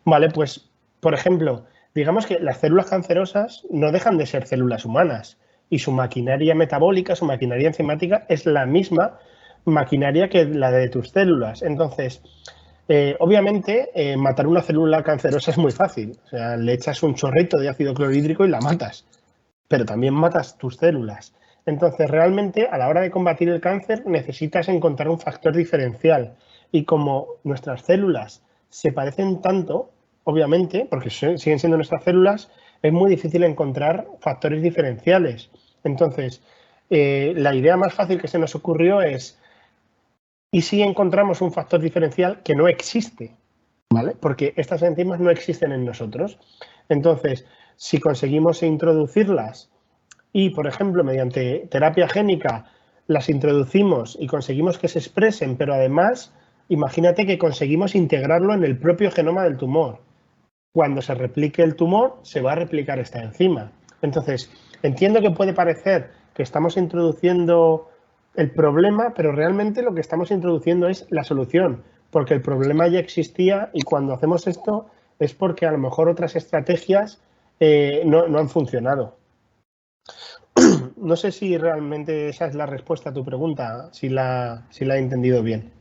Vale, pues, por ejemplo, digamos que las células cancerosas no dejan de ser células humanas y su maquinaria metabólica, su maquinaria enzimática es la misma maquinaria que la de tus células. Entonces, obviamente, matar una célula cancerosa es muy fácil. O sea, le echas un chorrito de ácido clorhídrico y la matas, pero también matas tus células. Entonces, realmente, a la hora de combatir el cáncer, necesitas encontrar un factor diferencial. Y como nuestras células se parecen tanto, obviamente, porque siguen siendo nuestras células, es muy difícil encontrar factores diferenciales. Entonces, la idea más fácil que se nos ocurrió es, ¿y si encontramos un factor diferencial que no existe? ¿Vale? Porque estas enzimas no existen en nosotros. Entonces, si conseguimos introducirlas y, por ejemplo, mediante terapia génica las introducimos y conseguimos que se expresen, pero además, imagínate que conseguimos integrarlo en el propio genoma del tumor. Cuando se replique el tumor, se va a replicar esta enzima. Entonces, entiendo que puede parecer que estamos introduciendo el problema, pero realmente lo que estamos introduciendo es la solución, porque el problema ya existía y cuando hacemos esto es porque a lo mejor otras estrategias no han funcionado. No sé si realmente esa es la respuesta a tu pregunta, si la he entendido bien.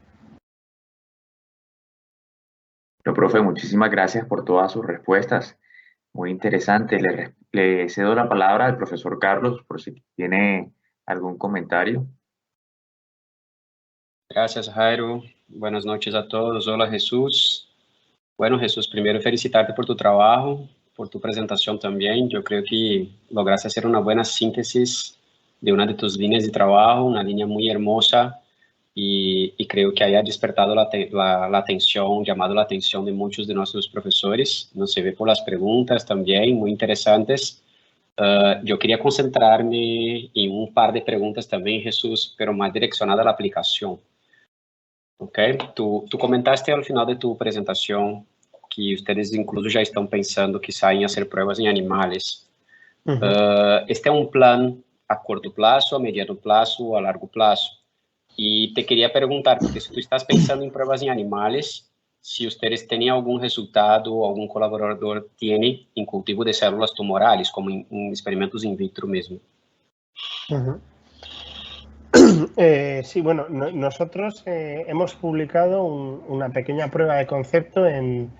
Pero, profe, muchísimas gracias por todas sus respuestas. Muy interesante. Le cedo la palabra al profesor Carlos por si tiene algún comentario. Gracias, Jairo. Buenas noches a todos. Hola, Jesús. Bueno, Jesús, primero felicitarte por tu trabajo, por tu presentación también. Yo creo que lograste hacer una buena síntesis de una de tus líneas de trabajo, una línea muy hermosa y creo que haya despertado la atención, llamado la atención de muchos de nuestros profesores. No se ve por las preguntas también, muy interesantes. Yo quería concentrarme en un par de preguntas también, Jesús, pero más direccionada a la aplicación. Ok, tú comentaste al final de tu presentación que ustedes incluso ya están pensando quizá en hacer pruebas en animales. Este es un plan a corto plazo, a mediano plazo o a largo plazo. Y te quería preguntar, porque si tú estás pensando en pruebas en animales, si ustedes tienen algún resultado o algún colaborador tiene en cultivo de células tumorales, como en experimentos in vitro mismo. Sí, bueno, nosotros hemos publicado una pequeña prueba de concepto en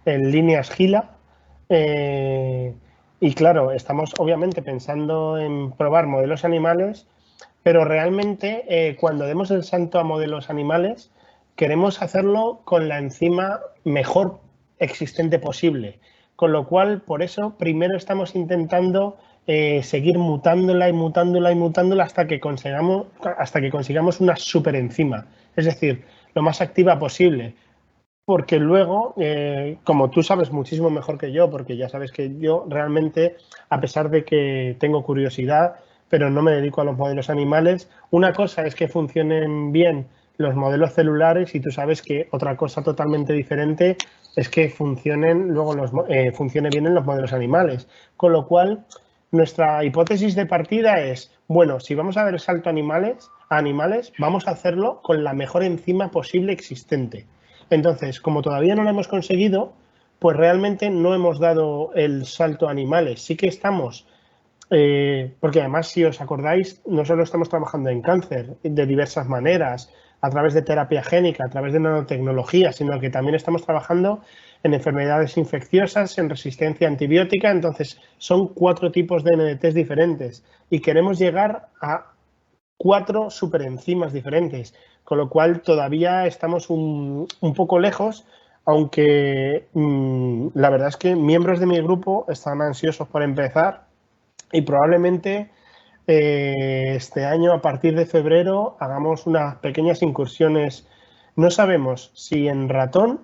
líneas Gila y claro, estamos obviamente pensando en probar modelos animales, pero realmente cuando demos el salto a modelos animales queremos hacerlo con la enzima mejor existente posible, con lo cual por eso primero estamos intentando seguir mutándola y mutándola y mutándola hasta que consigamos una superenzima, es decir, lo más activa posible. porque luego, como tú sabes muchísimo mejor que yo, porque ya sabes que yo realmente, a pesar de que tengo curiosidad, pero no me dedico a los modelos animales, una cosa es que funcionen bien los modelos celulares y tú sabes que otra cosa totalmente diferente es que funcionen luego funcione bien en los modelos animales. Con lo cual, nuestra hipótesis de partida es, bueno, si vamos a dar el salto a animales, vamos a hacerlo con la mejor enzima posible existente. Entonces, como todavía no lo hemos conseguido, pues realmente no hemos dado el salto a animales. Sí que estamos, porque además, si os acordáis, no solo estamos trabajando en cáncer de diversas maneras, a través de terapia génica, a través de nanotecnología, sino que también estamos trabajando en enfermedades infecciosas, en resistencia antibiótica. Entonces, son 4 tipos de NDTs diferentes y queremos llegar a 4 superenzimas diferentes, con lo cual todavía estamos un poco lejos, aunque la verdad es que miembros de mi grupo están ansiosos por empezar y probablemente este año, a partir de febrero, hagamos unas pequeñas incursiones. No sabemos si en ratón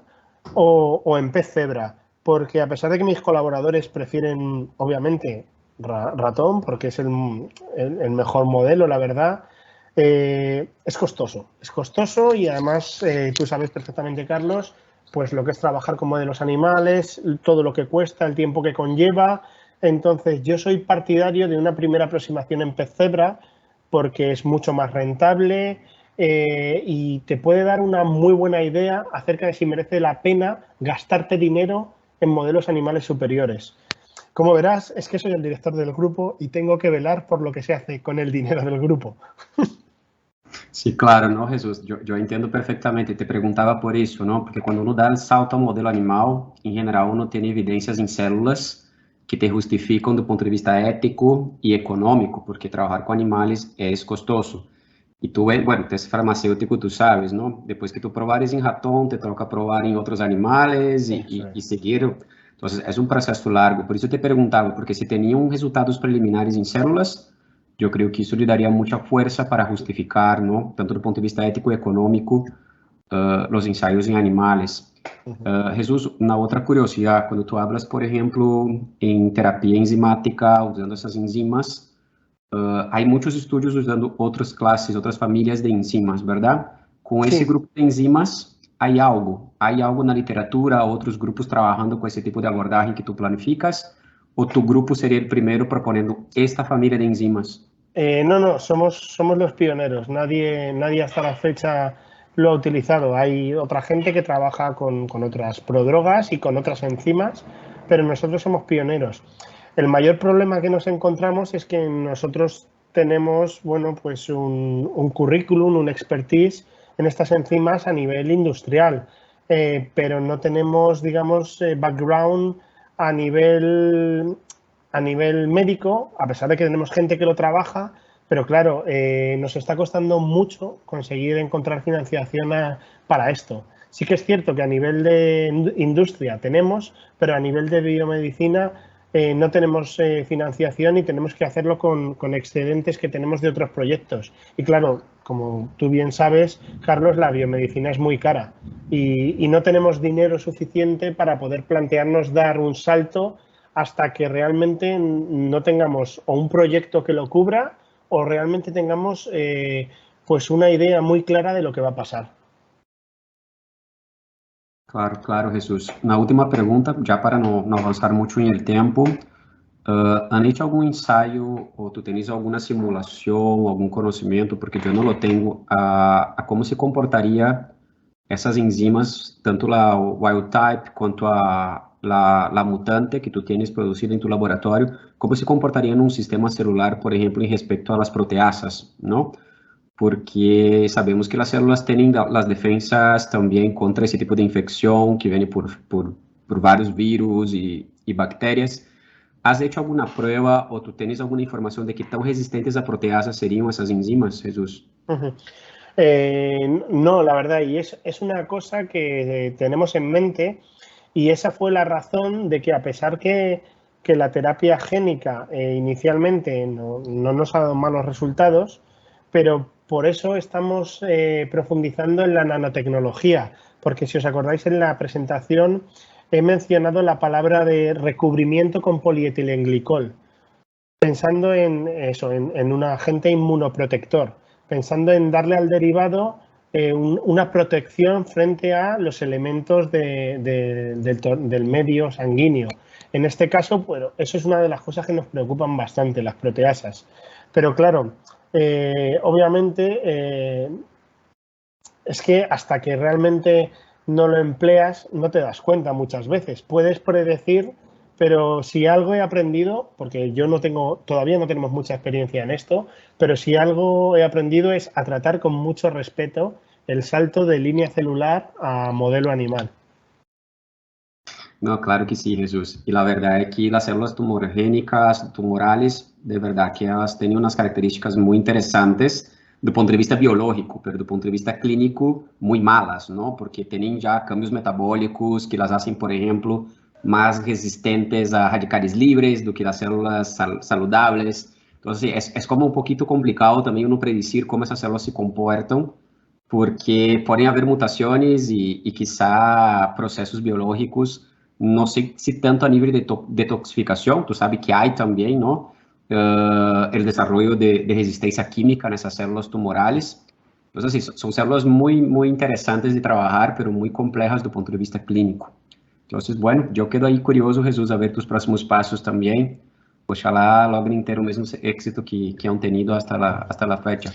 o en pez cebra, porque a pesar de que mis colaboradores prefieren, obviamente, ratón, porque es el mejor modelo, la verdad, es costoso y además tú sabes perfectamente, Carlos, pues lo que es trabajar con modelos animales, todo lo que cuesta, el tiempo que conlleva. Entonces, yo soy partidario de una primera aproximación en pez cebra porque es mucho más rentable y te puede dar una muy buena idea acerca de si merece la pena gastarte dinero en modelos animales superiores. Como verás, es que soy el director del grupo y tengo que velar por lo que se hace con el dinero del grupo. Sí, claro, ¿no, Jesús? Yo entiendo perfectamente. Te preguntaba por eso, ¿no? Porque cuando uno da el salto al modelo animal, en general uno tiene evidencias en células que te justifican do ponto de vista ético y económico, porque trabajar con animales es costoso. Y tú, bueno, tú eres farmacéutico, tú sabes, ¿no? Después que tú probares en ratón, te toca probar en otros animales y seguir. Entonces, es un proceso largo. Por eso te preguntaba, porque si tenían resultados preliminares en células, yo creo que eso le daría mucha fuerza para justificar, ¿no? Tanto do ponto de vista ético y económico, los ensayos en animales. Jesús, una otra curiosidad, cuando tú hablas, por ejemplo, en terapia enzimática, usando esas enzimas, hay muchos estudios usando otras clases, otras familias de enzimas, ¿verdad? Con ese Sí. grupo de enzimas, hay algo na literatura, otros grupos trabajando con ese tipo de abordaje que tú planificas, o tu grupo sería el primero proponiendo esta familia de enzimas? No, somos los pioneros. Nadie hasta la fecha lo ha utilizado. Hay otra gente que trabaja con otras prodrogas y con otras enzimas, pero nosotros somos pioneros. El mayor problema que nos encontramos es que nosotros tenemos, bueno, pues un currículum, un expertise en estas enzimas a nivel industrial, pero no tenemos, digamos, background a nivel a nivel médico, a pesar de que tenemos gente que lo trabaja, pero claro, nos está costando mucho conseguir encontrar financiación para esto. Sí que es cierto que a nivel de industria tenemos, pero a nivel de biomedicina no tenemos financiación y tenemos que hacerlo con excedentes que tenemos de otros proyectos. Y claro, como tú bien sabes, Carlos, la biomedicina es muy cara y no tenemos dinero suficiente para poder plantearnos dar un salto hasta que realmente no tengamos o un proyecto que lo cubra o realmente tengamos pues una idea muy clara de lo que va a pasar. Claro, claro, Jesús. Una última pregunta, ya para no avanzar mucho en el tiempo. ¿Han hecho algún ensayo o tú tienes alguna simulación o algún conocimiento, porque yo no lo tengo, a cómo se comportaría essas enzimas, tanto la wild type quanto la mutante que tú tienes producida en tu laboratorio, cómo se comportaría en un sistema celular, por ejemplo, en respecto a las proteasas, ¿no? Porque sabemos que las células tienen las defensas también contra ese tipo de infección que viene por varios virus y bacterias. ¿Has hecho alguna prueba o tú tienes alguna información de qué tan resistentes a proteasas serían esas enzimas, Jesús? No, la verdad, y es una cosa que tenemos en mente y esa fue la razón de que a pesar que la terapia génica inicialmente no nos ha dado malos resultados, pero por eso estamos profundizando en la nanotecnología, porque si os acordáis en la presentación he mencionado la palabra de recubrimiento con polietilenglicol, pensando en eso, en un agente inmunoprotector, pensando en darle al derivado una protección frente a los elementos del medio sanguíneo. En este caso, bueno, eso es una de las cosas que nos preocupan bastante, las proteasas. Pero claro, obviamente es que hasta que realmente no lo empleas no te das cuenta muchas veces. Puedes predecir, pero si algo he aprendido, porque yo no tengo, todavía no tenemos mucha experiencia en esto, pero si algo he aprendido es a tratar con mucho respeto el salto de línea celular a modelo animal. No, claro que sí, Jesús. Y la verdad es que las células tumorigénicas, tumorales, de verdad que ellas tienen unas características muy interesantes do ponto de vista biológico, pero do ponto de vista clínico, muy malas, ¿no? Porque tienen ya cambios metabólicos que las hacen, por ejemplo, más resistentes a radicales libres do que las células saludables. Entonces, es como un poquito complicado también uno predecir cómo esas células se comportan, porque pueden haber mutaciones y quizá procesos biológicos, no sé si tanto a nivel de detoxificación, tú sabes que hay también, ¿no? El desarrollo de resistencia química en esas células tumorales. Entonces, sí, son células muy, muy interesantes de trabajar, pero muy complejas desde el punto de vista clínico. Entonces, bueno, yo quedo ahí curioso, Jesús, a ver tus próximos pasos también. Ojalá logren tener el mismo éxito que han tenido hasta la fecha.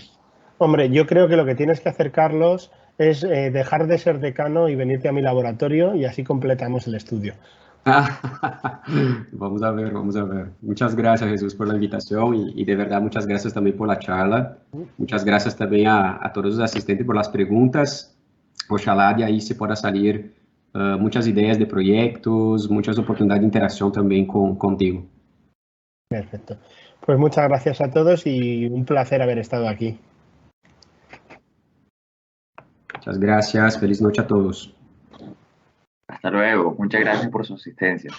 Hombre, yo creo que lo que tienes que hacer, Carlos, es dejar de ser decano y venirte a mi laboratorio y así completamos el estudio. Vamos a ver, vamos a ver. Muchas gracias, Jesús, por la invitación y de verdad muchas gracias también por la charla. Muchas gracias también a todos los asistentes por las preguntas. Ojalá de ahí se pueda salir muchas ideas de proyectos, muchas oportunidades de interacción también contigo. Perfecto. Pues muchas gracias a todos y un placer haber estado aquí. Muchas gracias. Feliz noche a todos. Hasta luego. Muchas gracias por su asistencia.